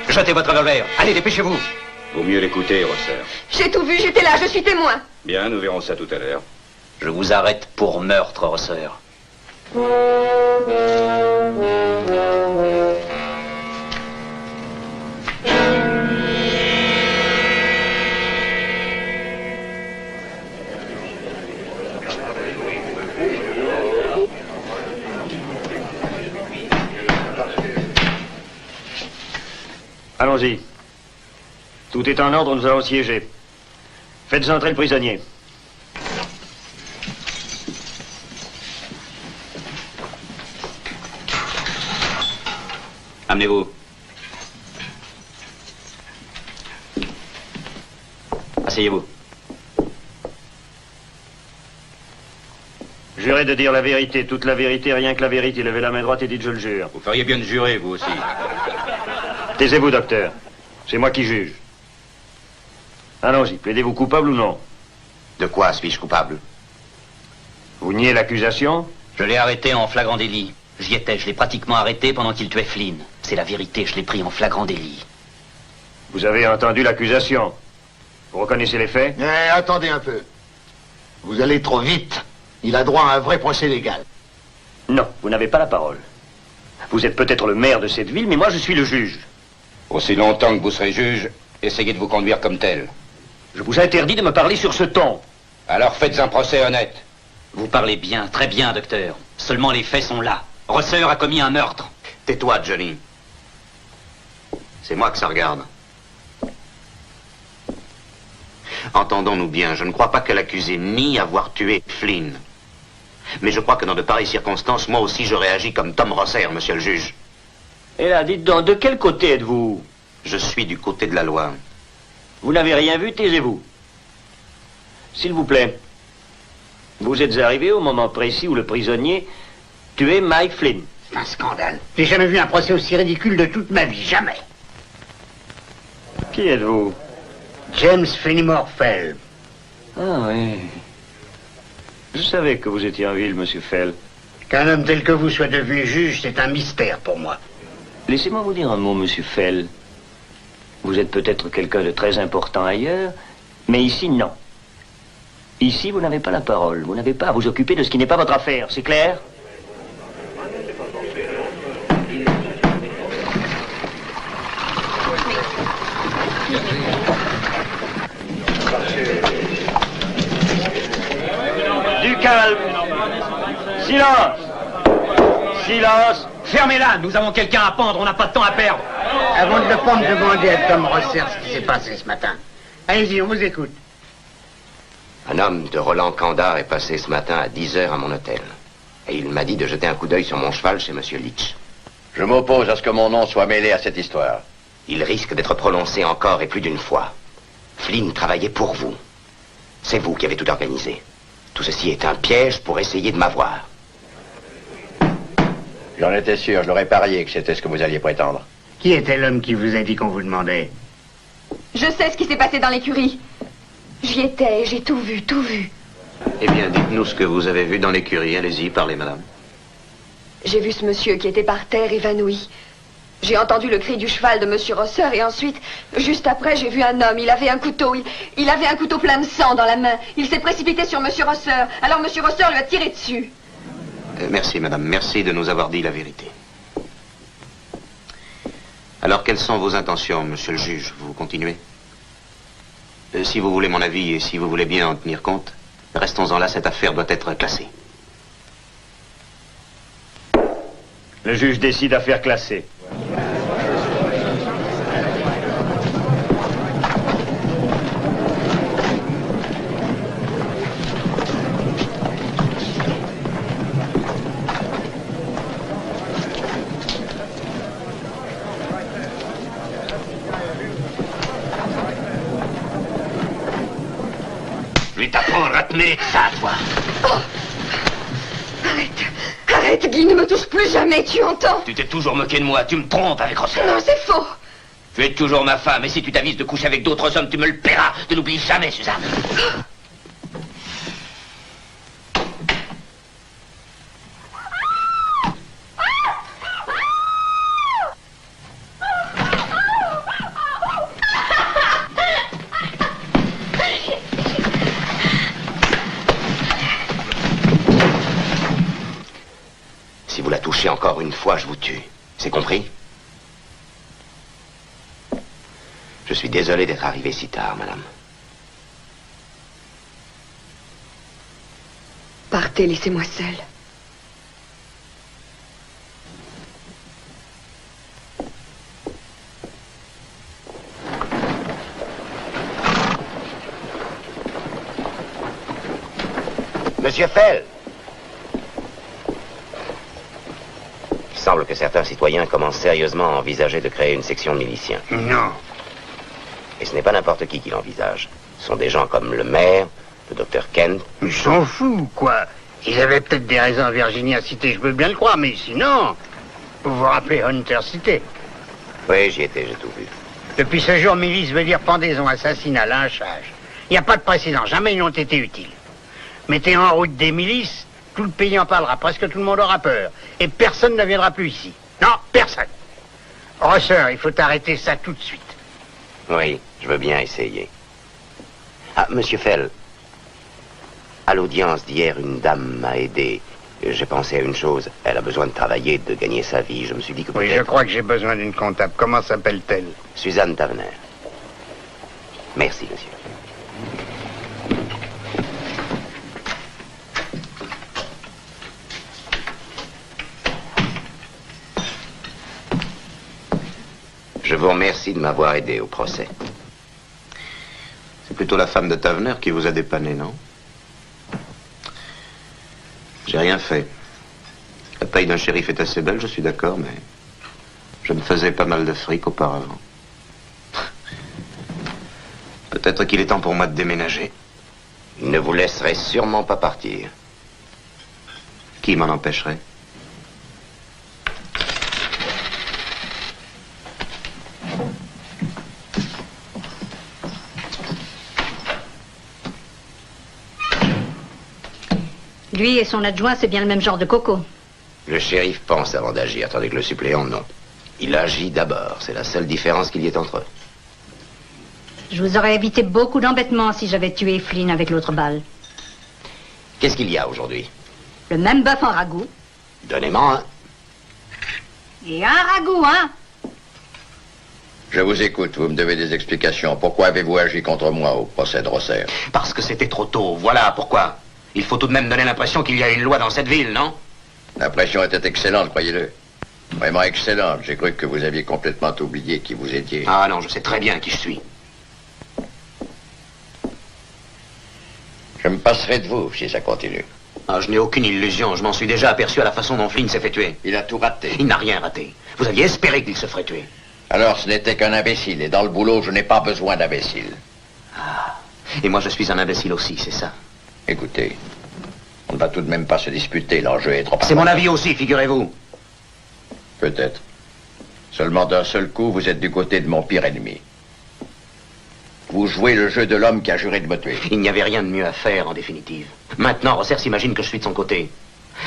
Jetez votre revolver. Allez, dépêchez-vous. Vaut mieux l'écouter, Rosseur. J'ai tout vu, j'étais là, je suis témoin. Bien, nous verrons ça tout à l'heure. Je vous arrête pour meurtre, Rosseur. Allons-y. Tout est en ordre, nous allons siéger. Faites entrer le prisonnier. Amenez-vous. Asseyez-vous. Jurez de dire la vérité, toute la vérité, rien que la vérité. Levez la main droite et dites je le jure. Vous feriez bien de jurer, vous aussi. Taisez-vous, docteur. C'est moi qui juge. Allons-y, plaidez-vous coupable ou non? De quoi suis-je coupable? Vous niez l'accusation? Je l'ai arrêté en flagrant délit. J'y étais, je l'ai pratiquement arrêté pendant qu'il tuait Flynn. C'est la vérité, je l'ai pris en flagrant délit. Vous avez entendu l'accusation. Vous reconnaissez les faits? Attendez un peu. Vous allez trop vite. Il a droit à un vrai procès légal. Non, vous n'avez pas la parole. Vous êtes peut-être le maire de cette ville, mais moi je suis le juge. Aussi longtemps que vous serez juge, essayez de vous conduire comme tel. Je vous interdis de me parler sur ce ton. Alors faites un procès honnête. Vous parlez bien, très bien, docteur. Seulement les faits sont là. Rosser a commis un meurtre. Tais-toi, Johnny. C'est moi que ça regarde. Entendons-nous bien, je ne crois pas que l'accusé nie avoir tué Flynn. Mais je crois que dans de pareilles circonstances, moi aussi j'aurais agi comme Tom Rosser, monsieur le juge. Et là, dites donc, de quel côté êtes-vous? Je suis du côté de la loi. Vous n'avez rien vu, taisez-vous. S'il vous plaît. Vous êtes arrivé au moment précis où le prisonnier tuait Mike Flynn. C'est un scandale. J'ai jamais vu un procès aussi ridicule de toute ma vie, jamais. Qui êtes-vous? James Fenimore Fell. Ah oui. Je savais que vous étiez en ville, monsieur Fell. Qu'un homme tel que vous soit devenu juge, c'est un mystère pour moi. Laissez-moi vous dire un mot, monsieur Fell. Vous êtes peut-être quelqu'un de très important ailleurs, mais ici, non. Ici, vous n'avez pas la parole. Vous n'avez pas à vous occuper de ce qui n'est pas votre affaire, c'est clair? Du calme. Silence. Silence. Fermez-la, nous avons quelqu'un à pendre, on n'a pas de temps à perdre. Avant de ne pas me demander à Tom Rosser ce qui s'est passé ce matin. Allez-y, on vous écoute. Un homme de Roland Kandar est passé ce matin à 10 heures à mon hôtel. Et il m'a dit de jeter un coup d'œil sur mon cheval chez Monsieur Leach. Je m'oppose à ce que mon nom soit mêlé à cette histoire. Il risque d'être prononcé encore et plus d'une fois. Flynn travaillait pour vous. C'est vous qui avez tout organisé. Tout ceci est un piège pour essayer de m'avoir. J'en étais sûr, je l'aurais parié que c'était ce que vous alliez prétendre. Qui était l'homme qui vous a dit qu'on vous demandait? Je sais ce qui s'est passé dans l'écurie. J'y étais, j'ai tout vu, tout vu. Eh bien, dites-nous ce que vous avez vu dans l'écurie. Allez-y, parlez, madame. J'ai vu ce monsieur qui était par terre, évanoui. J'ai entendu le cri du cheval de monsieur Rosser et ensuite, juste après, j'ai vu un homme. Il avait un couteau. Il avait un couteau plein de sang dans la main. Il s'est précipité sur monsieur Rosser. Alors monsieur Rosser lui a tiré dessus. Merci, madame. Merci de nous avoir dit la vérité. Alors, quelles sont vos intentions, monsieur le juge? Vous continuez? Si vous voulez mon avis et si vous voulez bien en tenir compte, restons-en là, cette affaire doit être classée. Le juge décide affaire classée. Je vais t'apprendre à te mêler de ça, toi. Oh. Arrête, Guy, ne me touche plus jamais, tu entends? Tu t'es toujours moqué de moi, tu me trompes avec Rosser. Non, c'est faux. Tu es toujours ma femme, et si tu t'avises de coucher avec d'autres hommes, tu me le paieras. Ne l'oublie jamais, Suzanne. Si vous la touchez encore une fois, je vous tue. C'est compris? Je suis désolé d'être arrivé si tard, madame. Partez, laissez-moi seule. Monsieur Fell! Il semble que certains citoyens commencent sérieusement à envisager de créer une section de miliciens. Non. Et ce n'est pas n'importe qui l'envisage. Ce sont des gens comme le maire, le docteur Kent. Mais je s'en fous, quoi. Ils avaient peut-être des raisons à Virginia City, je veux bien le croire, mais sinon, vous vous rappelez Hunter City? Oui, j'y étais, j'ai tout vu. Depuis ce jour, milice veut dire pendaison, assassinat, lynchage. Il n'y a pas de précédent, jamais ils n'ont été utiles. Mettez en route des milices, tout le pays en parlera, presque tout le monde aura peur. Et personne ne viendra plus ici. Non, personne. Rosser, il faut arrêter ça tout de suite. Oui, je veux bien essayer. Ah, monsieur Fell, à l'audience d'hier, une dame m'a aidé. J'ai pensé à une chose. Elle a besoin de travailler, de gagner sa vie. Je me suis dit que Oui, je crois que j'ai besoin d'une comptable. Comment s'appelle-t-elle? Suzanne Tavener. Merci, monsieur. Je vous remercie de m'avoir aidé au procès. C'est plutôt la femme de Tavener qui vous a dépanné, non? J'ai rien fait. La paye d'un shérif est assez belle, je suis d'accord, mais je me faisais pas mal de fric auparavant. Peut-être qu'il est temps pour moi de déménager. Il ne vous laisserait sûrement pas partir. Qui m'en empêcherait? Lui et son adjoint, c'est bien le même genre de coco. Le shérif pense avant d'agir, tandis que le suppléant, non. Il agit d'abord. C'est la seule différence qu'il y ait entre eux. Je vous aurais évité beaucoup d'embêtements si j'avais tué Flynn avec l'autre balle. Qu'est-ce qu'il y a aujourd'hui? Le même bœuf en ragoût. Donnez-moi un. Et un ragoût, hein? Je vous écoute, vous me devez des explications. Pourquoi avez-vous agi contre moi au procès de Rosser? Parce que c'était trop tôt, voilà pourquoi. Il faut tout de même donner l'impression qu'il y a une loi dans cette ville, non? L'impression était excellente, croyez-le. Vraiment excellente. J'ai cru que vous aviez complètement oublié qui vous étiez. Ah non, je sais très bien qui je suis. Je me passerai de vous si ça continue. Ah, je n'ai aucune illusion. Je m'en suis déjà aperçu à la façon dont Flynn s'est fait tuer. Il a tout raté. Il n'a rien raté. Vous aviez espéré qu'il se ferait tuer. Alors ce n'était qu'un imbécile. Et dans le boulot, je n'ai pas besoin d'imbéciles. Ah. Et moi, je suis un imbécile aussi, c'est ça? Écoutez, on ne va tout de même pas se disputer. L'enjeu est trop... C'est mon avis aussi, figurez-vous. Peut-être. Seulement d'un seul coup, vous êtes du côté de mon pire ennemi. Vous jouez le jeu de l'homme qui a juré de me tuer. Il n'y avait rien de mieux à faire, en définitive. Maintenant, Rosser s'imagine que je suis de son côté.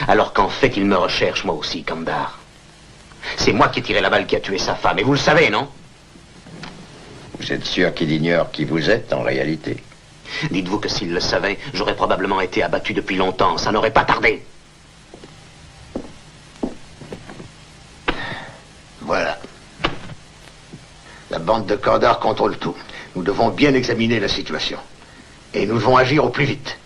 Alors qu'en fait, il me recherche, moi aussi, Kandar. C'est moi qui ai tiré la balle qui a tué sa femme, et vous le savez, non? Vous êtes sûr qu'il ignore qui vous êtes, en réalité? Dites-vous que s'il le savait, j'aurais probablement été abattu depuis longtemps. Ça n'aurait pas tardé. Voilà. La bande de Kandar contrôle tout. Nous devons bien examiner la situation. Et nous devons agir au plus vite.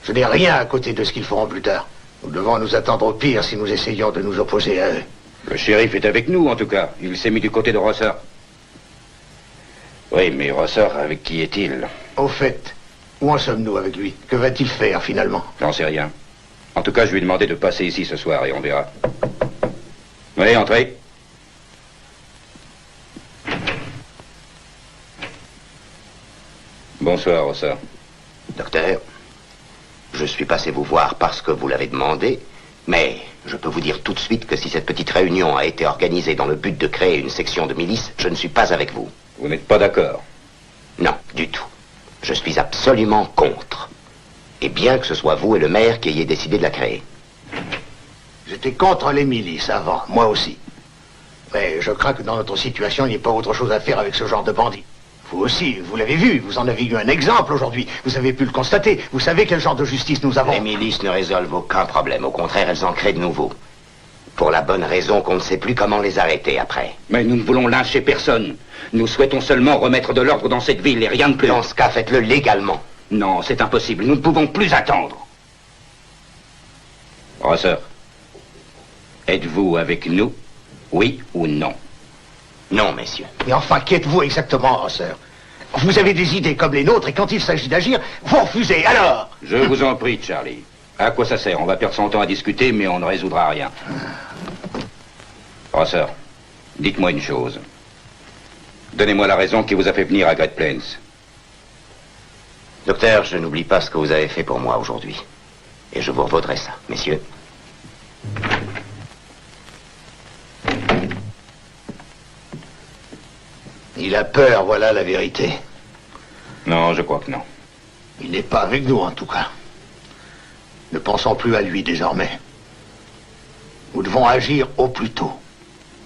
Je n'ai rien à côté de ce qu'ils feront plus tard. Nous devons nous attendre au pire si nous essayons de nous opposer à eux. Le shérif est avec nous, en tout cas. Il s'est mis du côté de Rosser. Oui, mais Rosser, avec qui est-il? Au fait, où en sommes-nous avec lui? Que va-t-il faire, finalement? J'en sais rien. En tout cas, je lui ai demandé de passer ici ce soir, et on verra. Allez, entrez. Bonsoir, Rosser. Docteur, je suis passé vous voir parce que vous l'avez demandé, mais je peux vous dire tout de suite que si cette petite réunion a été organisée dans le but de créer une section de milice, je ne suis pas avec vous. Vous n'êtes pas d'accord? Non, du tout. Je suis absolument contre. Et bien que ce soit vous et le maire qui ayez décidé de la créer. J'étais contre les milices avant, moi aussi. Mais je crains que dans notre situation, il n'y ait pas autre chose à faire avec ce genre de bandits. Vous aussi, vous l'avez vu, vous en avez eu un exemple aujourd'hui. Vous avez pu le constater. Vous savez quel genre de justice nous avons. Les milices ne résolvent aucun problème. Au contraire, elles en créent de nouveaux. Pour la bonne raison qu'on ne sait plus comment les arrêter après. Mais nous ne voulons lyncher personne. Nous souhaitons seulement remettre de l'ordre dans cette ville et rien de plus. Dans ce cas, faites-le légalement. Non, c'est impossible. Nous ne pouvons plus attendre. Rosser, êtes-vous avec nous? Oui ou non? Non, messieurs. Mais enfin, qui êtes-vous exactement, Rosser? Vous avez des idées comme les nôtres et quand il s'agit d'agir, vous refusez, alors? Je vous en prie, Charlie. À quoi ça sert? On va perdre son temps à discuter, mais on ne résoudra rien. Rosser, dites-moi une chose. Donnez-moi la raison qui vous a fait venir à Great Plains. Docteur, je n'oublie pas ce que vous avez fait pour moi aujourd'hui. Et je vous revaudrai ça, messieurs. Il a peur, voilà la vérité. Non, je crois que non. Il n'est pas avec nous, en tout cas. Ne pensons plus à lui désormais. Nous devons agir au plus tôt.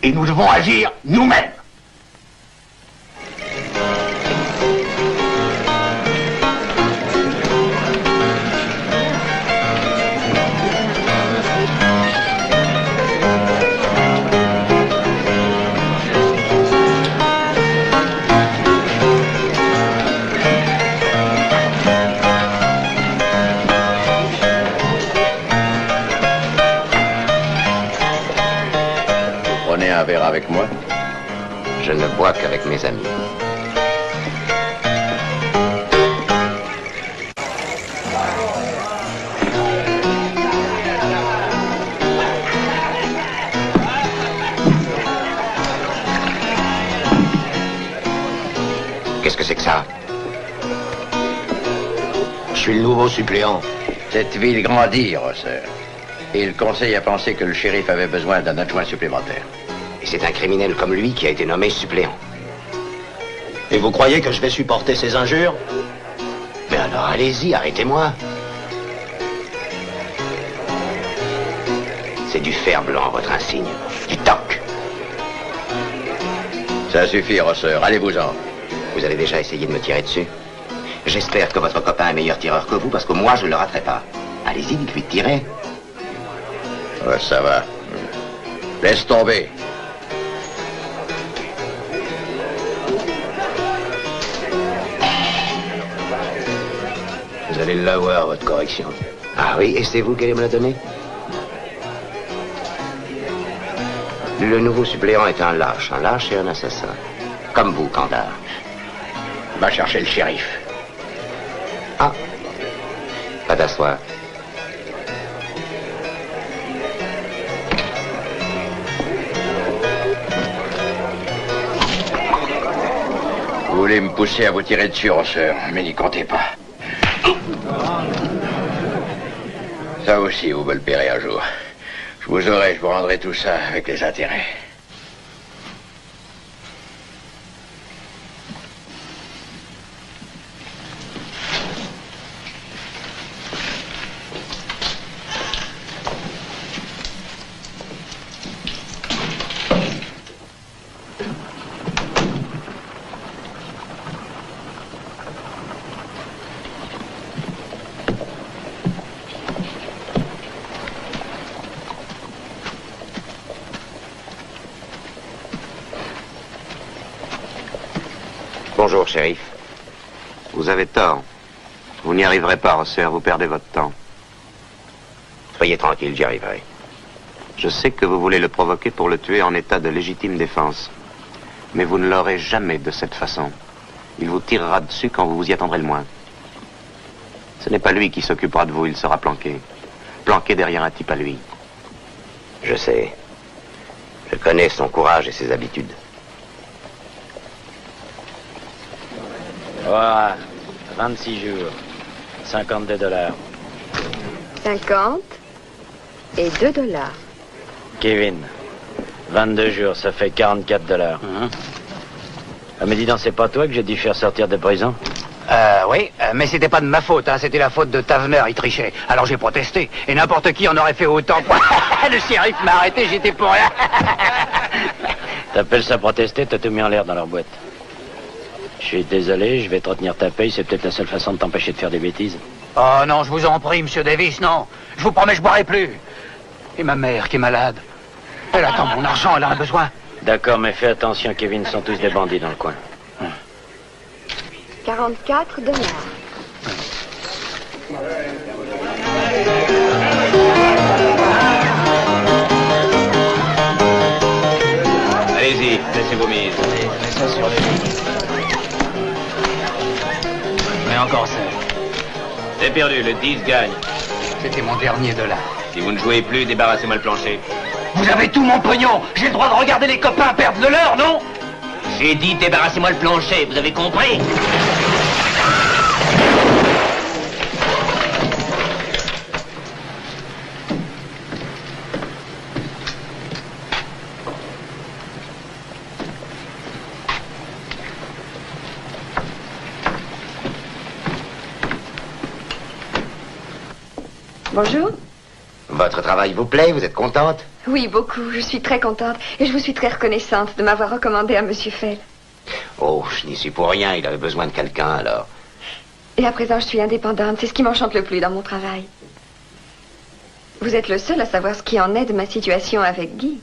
Et nous devons agir nous-mêmes. verre avec moi? Je ne bois qu'avec mes amis. Qu'est-ce que c'est que ça? Je suis le nouveau suppléant. Cette ville grandit, Rosser. Et le conseil a pensé que le shérif avait besoin d'un adjoint supplémentaire. Et c'est un criminel comme lui qui a été nommé suppléant. Et vous croyez que je vais supporter ces injures? Mais alors allez-y, arrêtez-moi. C'est du fer blanc, votre insigne. Du toc. Ça suffit, Rosser. Allez-vous-en. Vous avez déjà essayé de me tirer dessus? J'espère que votre copain est meilleur tireur que vous, parce que moi, je ne le raterai pas. Allez-y, dites-lui de tirer. Ouais, ça va. Laisse tomber. Vous allez l'avoir, votre correction. Ah oui, et c'est vous qui allez me la donner? Le nouveau suppléant est un lâche et un assassin. Comme vous, Kandar. Va chercher le shérif. Ah, pas d'asseoir. Vous voulez me pousser à vous tirer dessus, Rosser, mais n'y comptez pas. Ça aussi, vous me le paierez un jour. Je vous rendrai tout ça avec les intérêts. Bonjour, shérif. Vous avez tort. Vous n'y arriverez pas, Rosser, vous perdez votre temps. Soyez tranquille, j'y arriverai. Je sais que vous voulez le provoquer pour le tuer en état de légitime défense. Mais vous ne l'aurez jamais de cette façon. Il vous tirera dessus quand vous vous y attendrez le moins. Ce n'est pas lui qui s'occupera de vous, il sera planqué. Planqué derrière un type à lui. Je sais. Je connais son courage et ses habitudes. Voilà, 26 jours, 52 $. 50 et 2 $. Kevin, 22 jours, ça fait 44 $. Ah, mais dis donc, c'est pas toi que j'ai dû faire sortir de prison? Oui, mais c'était pas de ma faute, hein, c'était la faute de Tavener, il trichait. Alors j'ai protesté, et n'importe qui en aurait fait autant. Le shérif m'a arrêté, j'étais pour rien. T'appelles ça protester, t'as tout mis en l'air dans leur boîte. Je suis désolé, je vais te retenir ta paye, c'est peut-être la seule façon de t'empêcher de faire des bêtises. Oh non, je vous en prie, monsieur Davis, non. Je vous promets, je boirai plus. Et ma mère qui est malade. Elle attend mon argent, elle en a besoin. D'accord, mais fais attention, Kevin, sont tous des bandits dans le coin. 44 $. Allez-y, laissez vos mises. Mets ça sur les... Mais encore ça. C'est perdu, le 10 gagne. C'était mon dernier $. Si vous ne jouez plus, débarrassez-moi le plancher. Vous avez tout mon pognon. J'ai le droit de regarder les copains perdre de l'heure, non? J'ai dit débarrassez-moi le plancher, vous avez compris? Bonjour. Votre travail vous plaît? Vous êtes contente? Oui, beaucoup. Je suis très contente. Et je vous suis très reconnaissante de m'avoir recommandé à Monsieur Fell. Oh, je n'y suis pour rien. Il avait besoin de quelqu'un, alors. Et à présent, je suis indépendante. C'est ce qui m'enchante le plus dans mon travail. Vous êtes le seul à savoir ce qui en est de ma situation avec Guy.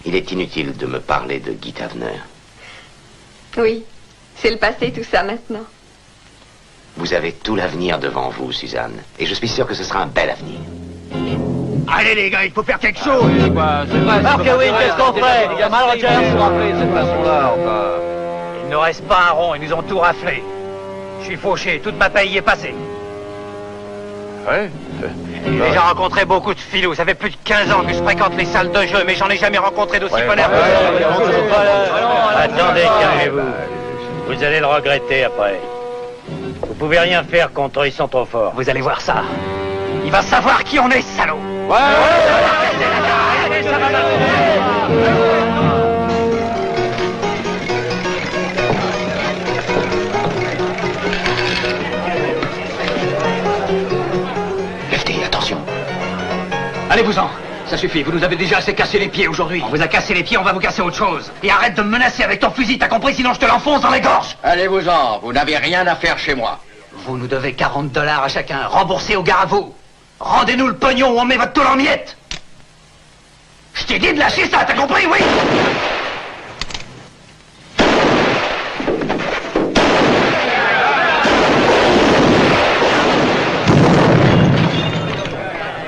Il est inutile de me parler de Guy Tavener. Oui, c'est le passé tout ça maintenant. Vous avez tout l'avenir devant vous, Suzanne. Et je suis sûr que ce sera un bel avenir. Allez les gars, il faut faire quelque chose. Alors Kevin, qu'est-ce qu'on fait? Il y a mal, Roger? Il ne reste pas un rond, ils nous ont tout raflé. Je suis fauché, toute ma paye y est passée. Ouais. J'ai déjà rencontré beaucoup de filous. Ça fait plus de 15 ans que je fréquente les salles de jeu, mais j'en ai jamais rencontré d'aussi connards. Attendez, calmez-vous. Vous allez le regretter après. Vous pouvez rien faire contre eux, ils sont trop forts. Vous allez voir ça. Il va savoir qui on est, salaud. Lefty, attention. Allez-vous-en. Ça suffit, vous nous avez déjà assez cassé les pieds aujourd'hui. On vous a cassé les pieds, on va vous casser autre chose. Et arrête de me menacer avec ton fusil, t'as compris? Sinon je te l'enfonce dans les gorges. Allez-vous-en, vous n'avez rien à faire chez moi. Vous nous devez 40 $ à chacun, remboursés au gars à vous. Rendez-nous le pognon ou on met votre tôle en miettes. Je t'ai dit de lâcher ça, t'as compris, oui?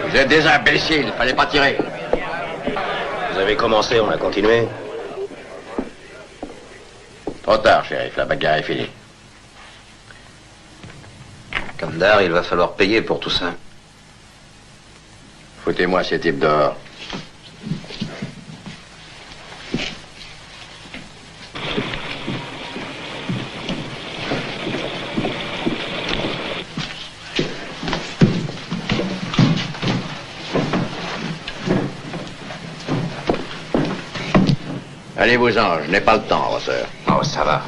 Vous êtes des imbéciles, fallait pas tirer. Vous avez commencé, on a continué. Trop tard, shérif, la bagarre est finie. Kandar, il va falloir payer pour tout ça. Foutez-moi ces types dehors. Allez-vous-en, je n'ai pas le temps, Rosseur. Oh, ça va.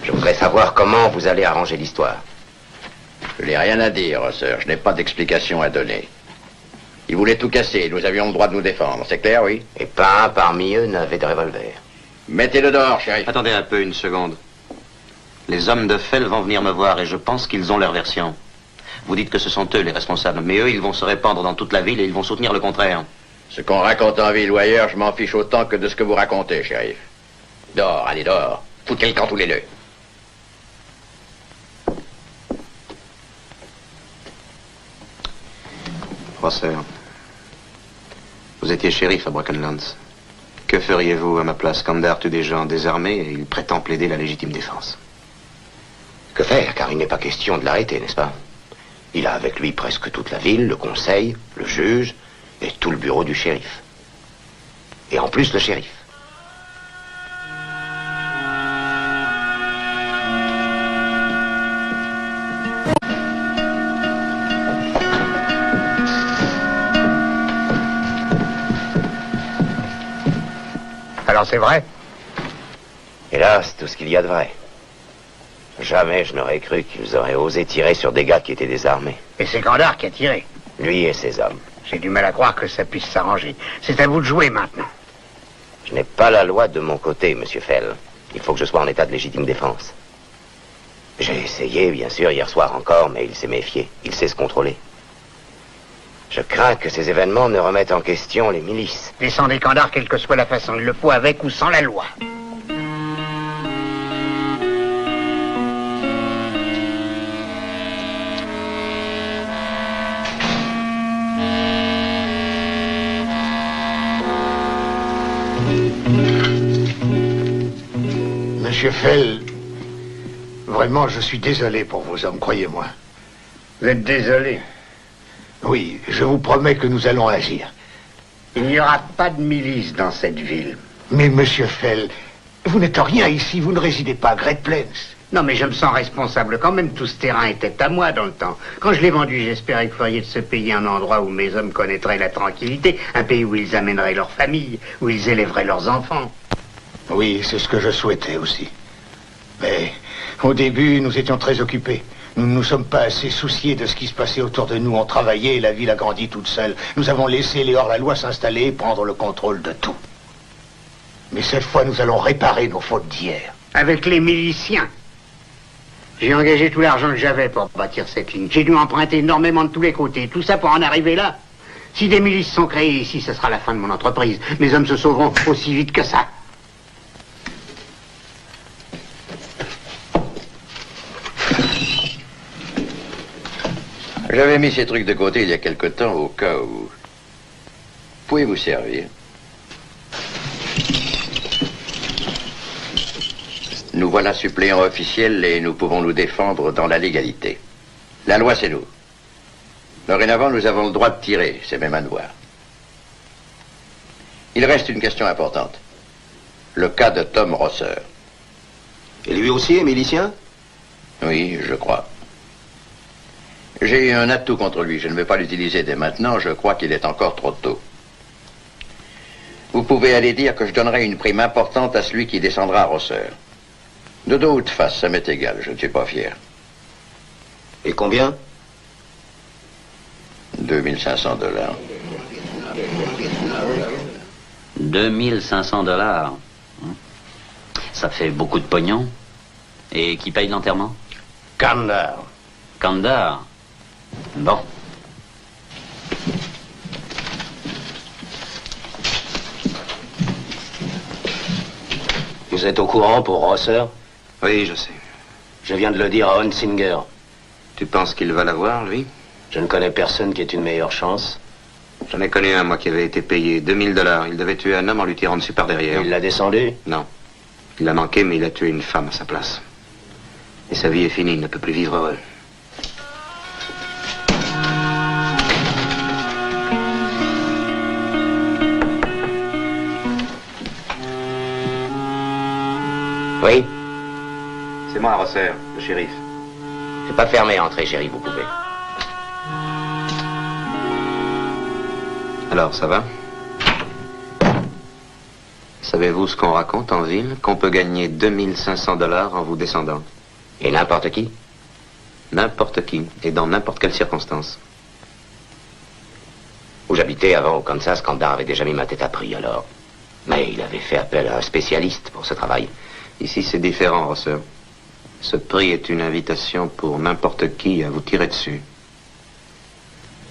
Je voudrais savoir comment vous allez arranger l'histoire. Je n'ai rien à dire, Rosseur. Je n'ai pas d'explication à donner. Ils voulaient tout casser. Nous avions le droit de nous défendre. C'est clair, oui? Et pas un parmi eux n'avait de revolver. Mettez-le dehors, shérif. Attendez un peu, une seconde. Les hommes de Fell vont venir me voir et je pense qu'ils ont leur version. Vous dites que ce sont eux les responsables, mais eux, ils vont se répandre dans toute la ville et ils vont soutenir le contraire. Ce qu'on raconte en ville ou ailleurs, je m'en fiche autant que de ce que vous racontez, shérif. Dehors, allez, dehors. Foutez le camp tous les deux. Rosser, vous étiez shérif à Brackenlands. Que feriez-vous à ma place? Kandar tue des gens désarmés et il prétend plaider la légitime défense. Que faire? Car il n'est pas question de l'arrêter, n'est-ce pas? Il a avec lui presque toute la ville, le conseil, le juge et tout le bureau du shérif. Et en plus le shérif. Alors c'est vrai? Hélas, tout ce qu'il y a de vrai. Jamais je n'aurais cru qu'ils auraient osé tirer sur des gars qui étaient désarmés. Et c'est Kandar qui a tiré. Lui et ses hommes. J'ai du mal à croire que ça puisse s'arranger. C'est à vous de jouer maintenant. Je n'ai pas la loi de mon côté, monsieur Fell. Il faut que je sois en état de légitime défense. J'ai essayé, bien sûr, hier soir encore, mais il s'est méfié. Il sait se contrôler. Je crains que ces événements ne remettent en question les milices. Descendez Kandar, quelle que soit la façon. Il le faut avec ou sans la loi. Monsieur Fell, vraiment, je suis désolé pour vos hommes, croyez-moi. Vous êtes désolé? Oui, je vous promets que nous allons agir. Il n'y aura pas de milice dans cette ville. Mais monsieur Fell, vous n'êtes rien ici, vous ne résidez pas à Great Plains. Non, mais je me sens responsable quand même. Tout ce terrain était à moi dans le temps. Quand je l'ai vendu, j'espérais que vous feriez de ce pays un endroit où mes hommes connaîtraient la tranquillité, un pays où ils amèneraient leur famille, où ils élèveraient leurs enfants. Oui, c'est ce que je souhaitais aussi. Mais au début, nous étions très occupés. Nous ne nous sommes pas assez souciés de ce qui se passait autour de nous. On travaillait et la ville a grandi toute seule. Nous avons laissé les hors-la-loi s'installer et prendre le contrôle de tout. Mais cette fois, nous allons réparer nos fautes d'hier. Avec les miliciens. J'ai engagé tout l'argent que j'avais pour bâtir cette ligne. J'ai dû emprunter énormément de tous les côtés. Tout ça pour en arriver là. Si des milices sont créées ici, ce sera la fin de mon entreprise. Mes hommes se sauveront aussi vite que ça. J'avais mis ces trucs de côté il y a quelque temps au cas où. Pouvez vous servir. Nous voilà suppléants officiels et nous pouvons nous défendre dans la légalité. La loi, c'est nous. Dorénavant, nous avons le droit de tirer, c'est même un devoir. Il reste une question importante. Le cas de Tom Rosser. Et lui aussi est milicien? Oui, je crois. J'ai eu un atout contre lui. Je ne vais pas l'utiliser dès maintenant. Je crois qu'il est encore trop tôt. Vous pouvez aller dire que je donnerai une prime importante à celui qui descendra à Rosser. De dos ou de face, ça m'est égal. Je ne suis pas fier. Et combien? 2500 $. 2500 $. Ça fait beaucoup de pognon. Et qui paye l'enterrement? Kandar. Kandar. Bon. Vous êtes au courant pour Rosser? Oui, je sais. Je viens de le dire à Hunsinger. Tu penses qu'il va l'avoir, lui? Je ne connais personne qui ait une meilleure chance. J'en ai connu un, moi, qui avait été payé 2000 $. Il devait tuer un homme en lui tirant dessus par derrière. Il l'a descendu? Non. Il l'a manqué, mais il a tué une femme à sa place. Et sa vie est finie, il ne peut plus vivre heureux. Oui? C'est moi, Rosser, le shérif. C'est pas fermé à entrer, chérie, vous pouvez. Alors, ça va? Savez-vous ce qu'on raconte en ville? Qu'on peut gagner 2500 $ en vous descendant. Et n'importe qui? N'importe qui, et dans n'importe quelle circonstance. Où j'habitais avant, au Kansas, Kandar avait déjà mis ma tête à prix, alors. Mais il avait fait appel à un spécialiste pour ce travail. Ici, c'est différent, Rosser. Ce prix est une invitation pour n'importe qui à vous tirer dessus.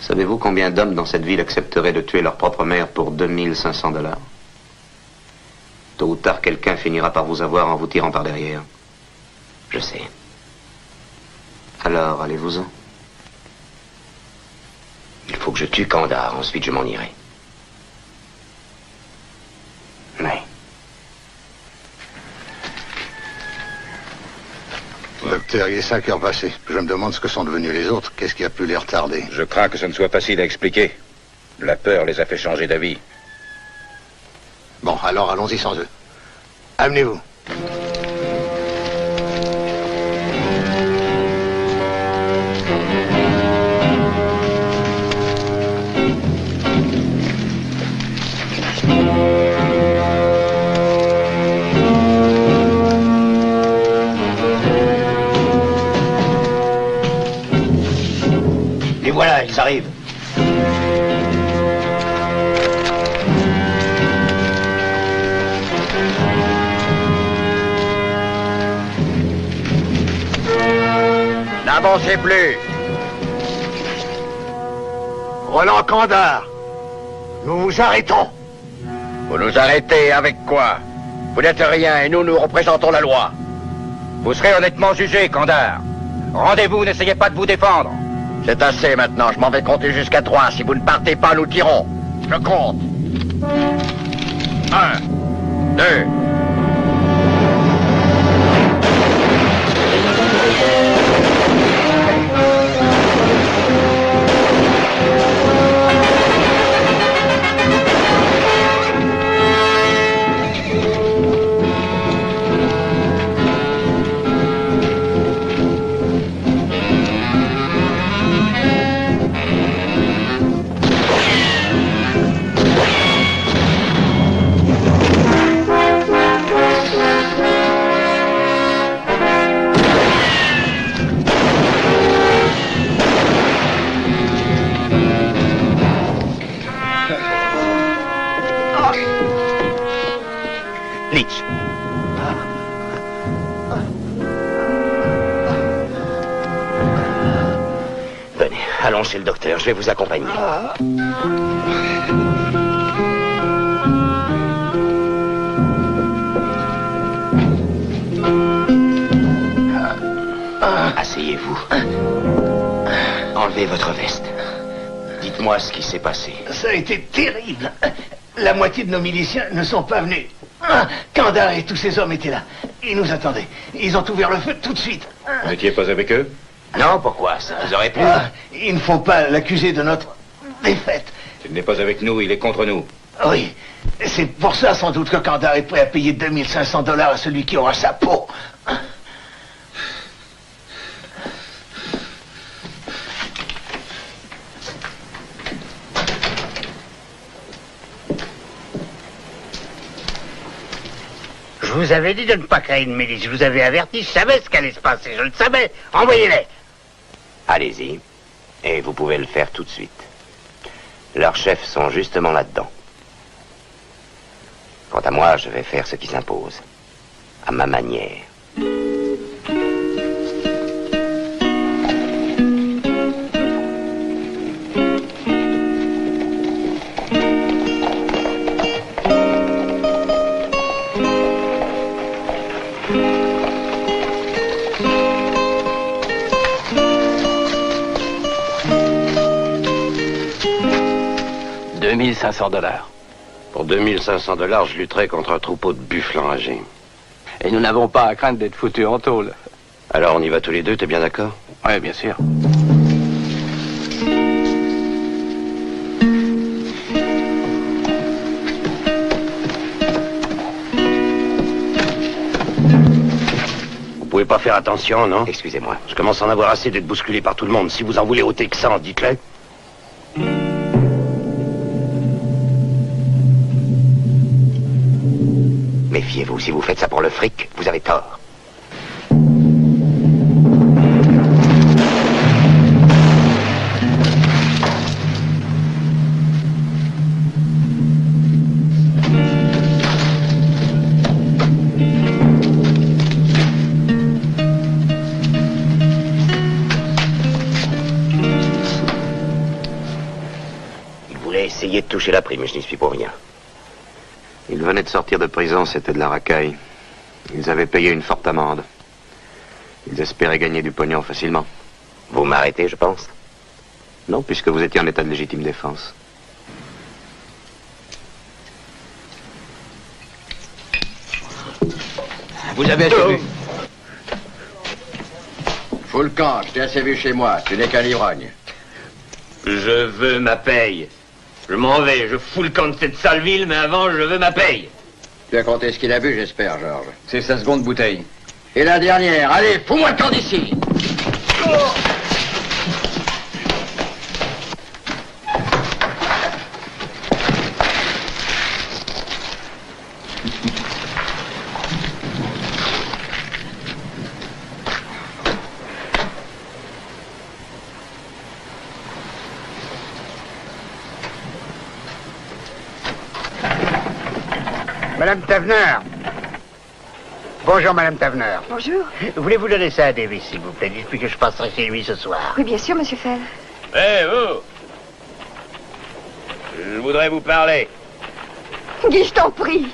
Savez-vous combien d'hommes dans cette ville accepteraient de tuer leur propre mère pour 2500 $? Tôt ou tard, quelqu'un finira par vous avoir en vous tirant par derrière. Je sais. Alors, allez-vous-en. Il faut que je tue Kandar, ensuite je m'en irai. Mais... Docteur, il est 5 heures passées. Je me demande ce que sont devenus les autres. Qu'est-ce qui a pu les retarder? Je crains que ce ne soit facile à expliquer. La peur les a fait changer d'avis. Bon, alors allons-y sans eux. Amenez-vous. Et voilà, ils arrivent. N'avancez plus. Roland Kandar, nous vous arrêtons. Vous nous arrêtez avec quoi? Vous n'êtes rien et nous, nous représentons la loi. Vous serez honnêtement jugé, Kandar. Rendez-vous, n'essayez pas de vous défendre. C'est assez maintenant, je m'en vais compter jusqu'à 3. Si vous ne partez pas, nous tirons. Je compte. 1, 2... Leach. Venez, allons chez le docteur, je vais vous accompagner. Asseyez-vous. Enlevez votre veste. Dites-moi ce qui s'est passé. Ça a été terrible. La moitié de nos miliciens ne sont pas venus. Kandar et tous ces hommes étaient là. Ils nous attendaient. Ils ont ouvert le feu tout de suite. Vous n'étiez pas avec eux? Non, pourquoi? Ça vous aurait plu? Il ne faut pas l'accuser de notre défaite. Il n'est pas avec nous, il est contre nous. Oui. C'est pour ça, sans doute, que Kandar est prêt à payer 2500 $ à celui qui aura sa peau. Je vous avais dit de ne pas créer une milice. Je vous avais averti. Je savais ce qu'allait se passer. Je le savais. Envoyez-les. Allez-y. Et vous pouvez le faire tout de suite. Leurs chefs sont justement là-dedans. Quant à moi, je vais faire ce qui s'impose. À ma manière. $2500. Pour 2500 $, je lutterai contre un troupeau de buffles enragés. Et nous n'avons pas à craindre d'être foutus en tôle. Alors on y va tous les deux, t'es bien d'accord? Oui, bien sûr. Vous pouvez pas faire attention, non? Excusez-moi. Je commence à en avoir assez d'être bousculé par tout le monde. Si vous en voulez aux Texans, dites-le. Méfiez-vous, si vous faites ça pour le fric, vous avez tort. Il voulait essayer de toucher la prime, mais je n'y suis pour rien. Ils venaient de sortir de prison, c'était de la racaille. Ils avaient payé une forte amende. Ils espéraient gagner du pognon facilement. Vous m'arrêtez, je pense? Non, puisque vous étiez en état de légitime défense. Vous avez assez vu. Fous le camp, je t'ai assez vu chez moi. Tu n'es qu'un ivrogne. Je veux ma paye. Je m'en vais, je fous le camp de cette sale ville, mais avant, je veux ma paye. Tu as compté ce qu'il a bu, j'espère, Georges. C'est sa seconde bouteille. Et la dernière, allez, fous-moi le camp d'ici. Madame Tavener. Bonjour, Madame Tavener. Bonjour. Voulez-vous donner ça à Davis, s'il vous plaît? Dites-lui que je passerai chez lui ce soir. Oui, bien sûr, Monsieur Fell. Eh, vous! Je voudrais vous parler. Guy, je t'en prie.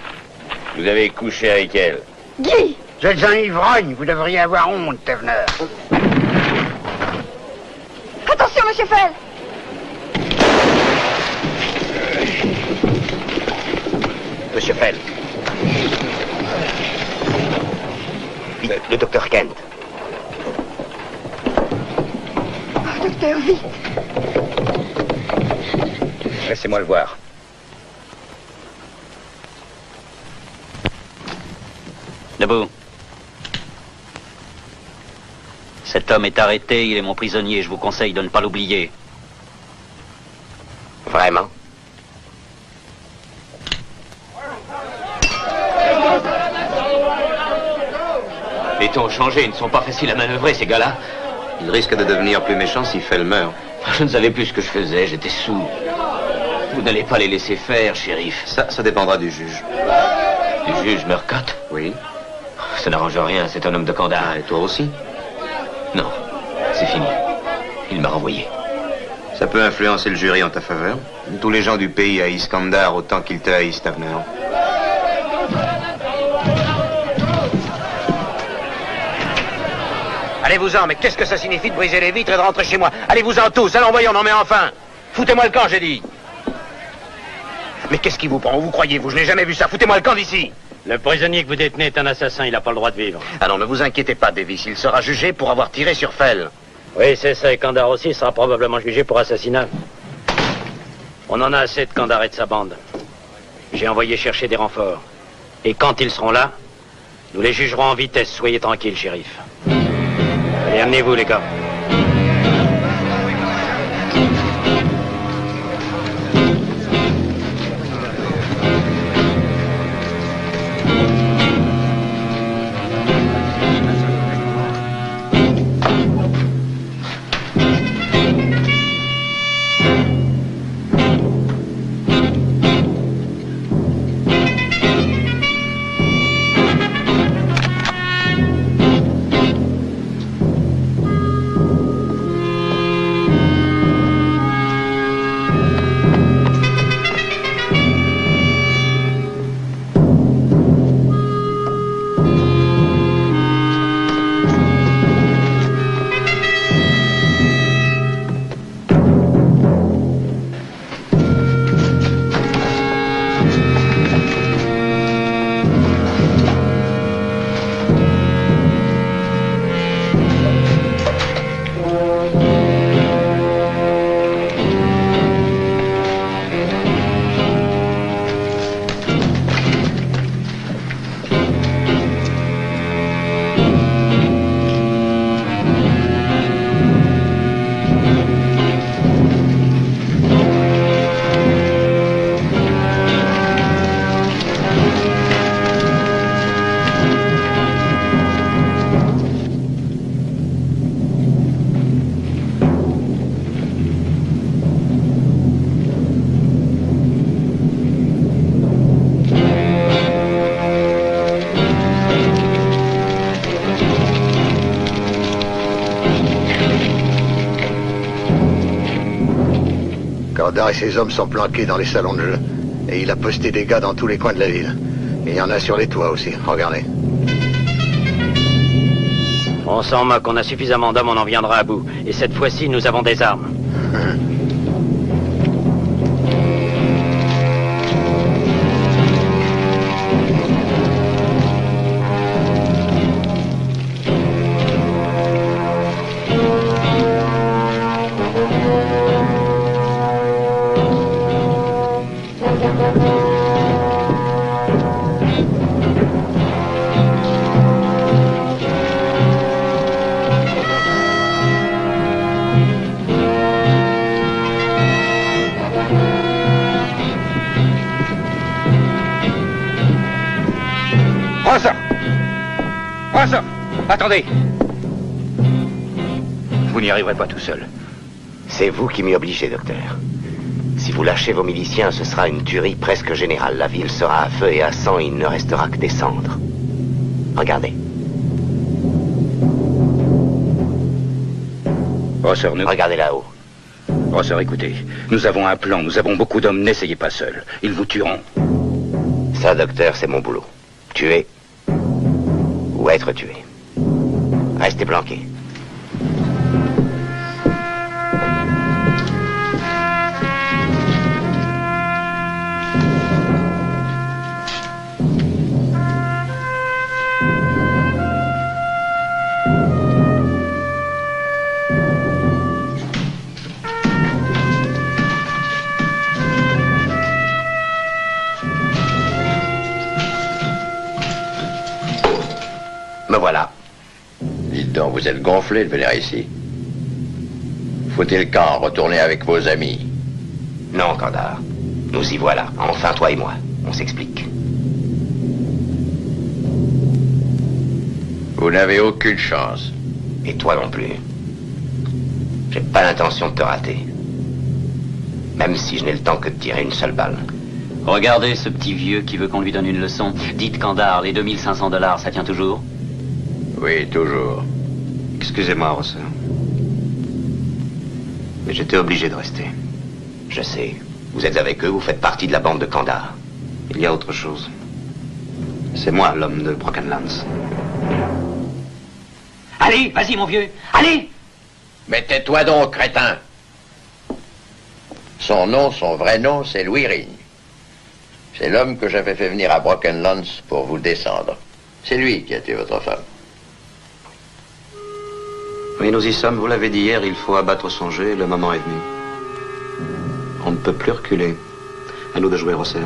Vous avez couché avec elle. Guy! Vous êtes un ivrogne, vous devriez avoir honte, Tavener. Attention, Monsieur Fell. Monsieur Fell. Le docteur Kent. Oh, docteur, vite. Laissez-moi le voir. Debout. Cet homme est arrêté, il est mon prisonnier. Je vous conseille de ne pas l'oublier. Vraiment? Les tons ont changé, ils ne sont pas faciles à manœuvrer, ces gars-là. Ils risquent de devenir plus méchants si Fell meurt. Je ne savais plus ce que je faisais, j'étais saoul. Vous n'allez pas les laisser faire, shérif. Ça dépendra du juge. Du juge Murcott? Oui. Ça n'arrange rien, c'est un homme de Kandar. Et toi aussi? Non, c'est fini. Il m'a renvoyé. Ça peut influencer le jury en ta faveur. Tous les gens du pays haïssent Kandar autant qu'ils te haïssent, Tavener. Allez-vous-en, mais qu'est-ce que ça signifie de briser les vitres et de rentrer chez moi? Allez-vous-en tous, allons voyons, non mais enfin. Foutez-moi le camp, j'ai dit. Mais qu'est-ce qui vous prend? Où vous croyez, vous? Je n'ai jamais vu ça. Foutez-moi le camp d'ici. Le prisonnier que vous détenez est un assassin, il n'a pas le droit de vivre. Ah non, ne vous inquiétez pas, Davis, il sera jugé pour avoir tiré sur Fell. Oui, c'est ça, et Kandar aussi sera probablement jugé pour assassinat. On en a assez de Kandar et de sa bande. J'ai envoyé chercher des renforts. Et quand ils seront là, nous les jugerons en vitesse. Soyez tranquille, shérif. Allez, amenez-vous, les gars. Kandar et ses hommes sont planqués dans les salons de jeu. Et il a posté des gars dans tous les coins de la ville. Et il y en a sur les toits aussi, regardez. On sent, Mock, qu'on a suffisamment d'hommes, on en viendra à bout. Et cette fois-ci, nous avons des armes. Attendez. Vous n'y arriverez pas tout seul. C'est vous qui m'y obligez, docteur. Si vous lâchez vos miliciens, ce sera une tuerie presque générale. La ville sera à feu et à sang, il ne restera que des cendres. Regardez. Rosser, regardez là-haut. Rosser, écoutez. Nous avons un plan, nous avons beaucoup d'hommes, n'essayez pas seul. Ils vous tueront. Ça, docteur, c'est mon boulot. Tuer ou être tué. Restez planqués. Me voilà. Dites donc, vous êtes gonflé de venir ici. Foutez le camp, retournez avec vos amis. Non, Kandar. Nous y voilà. Enfin, toi et moi. On s'explique. Vous n'avez aucune chance. Et toi non plus. J'ai pas l'intention de te rater. Même si je n'ai le temps que de tirer une seule balle. Regardez ce petit vieux qui veut qu'on lui donne une leçon. Dites, Kandar, les $2500, ça tient toujours? Oui, toujours. Excusez-moi, Rosser. Mais j'étais obligé de rester. Je sais. Vous êtes avec eux, vous faites partie de la bande de Kandar. Il y a autre chose. C'est moi, l'homme de Broken Lance. Allez, vas-y, mon vieux. Allez! Mais tais-toi donc, crétin. Son vrai nom, c'est Louis Rigne. C'est l'homme que j'avais fait venir à Brokenlands pour vous descendre. C'est lui qui a tué votre femme. Oui, nous y sommes, vous l'avez dit hier, il faut abattre son jeu, le moment est venu. On ne peut plus reculer. À nous de jouer, Rosser.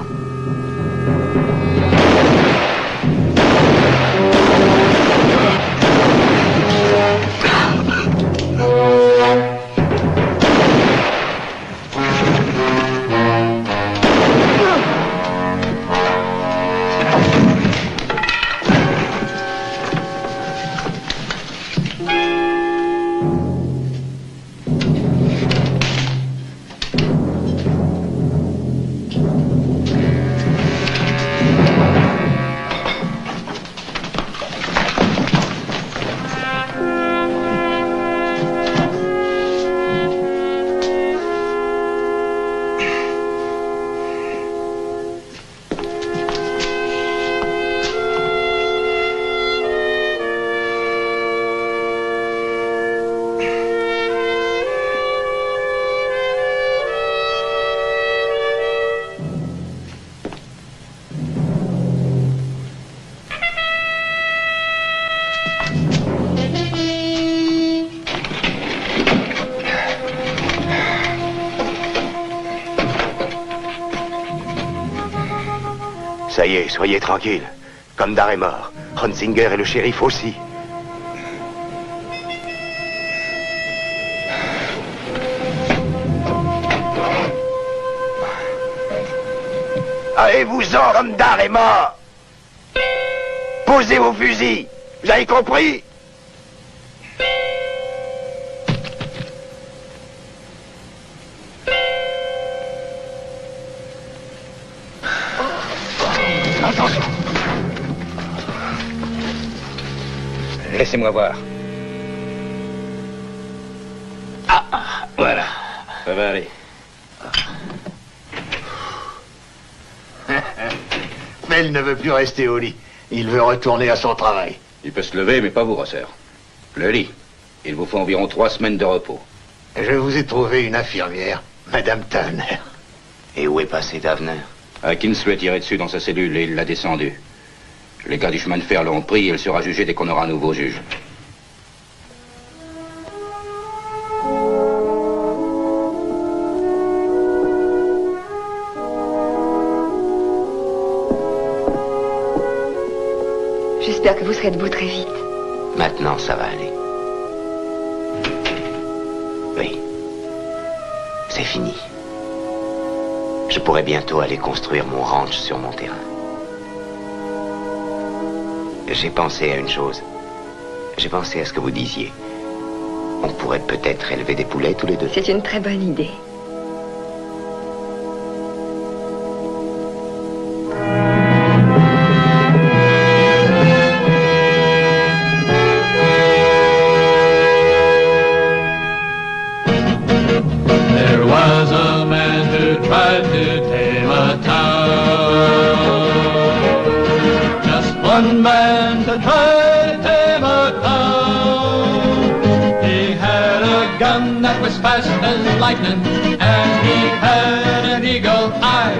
Ça y est, soyez tranquille. Kandar est mort. Hunzinger et le shérif aussi. Allez-vous-en, Kandar est mort. Posez vos fusils. Vous avez compris? Attention. Laissez-moi voir. Ah, voilà. Ça va aller. Fell ne veut plus rester au lit. Il veut retourner à son travail. Il peut se lever, mais pas vous, Rosser. Le lit. Il vous faut environ 3 semaines de repos. Je vous ai trouvé une infirmière, Madame Tavener. Et où est passé Tavener? Hawkins lui a tiré dessus dans sa cellule et il l'a descendu. Les gars du chemin de fer l'ont pris et elle sera jugée dès qu'on aura un nouveau juge. J'espère que vous serez debout très vite. Maintenant, ça va aller. Oui. C'est fini. Je pourrai bientôt aller construire mon ranch sur mon terrain. J'ai pensé à une chose. J'ai pensé à ce que vous disiez. On pourrait peut-être élever des poulets tous les deux. C'est une très bonne idée. There was a man who tried to tame a town. Just one man to try to tame a town. He had a gun that was fast as lightning, and he had an eagle eye.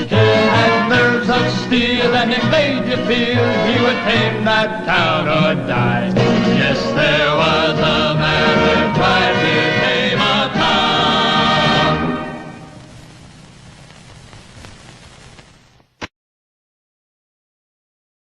He had nerves of steel, and it made you feel he would tame that town or die. Yes, there was a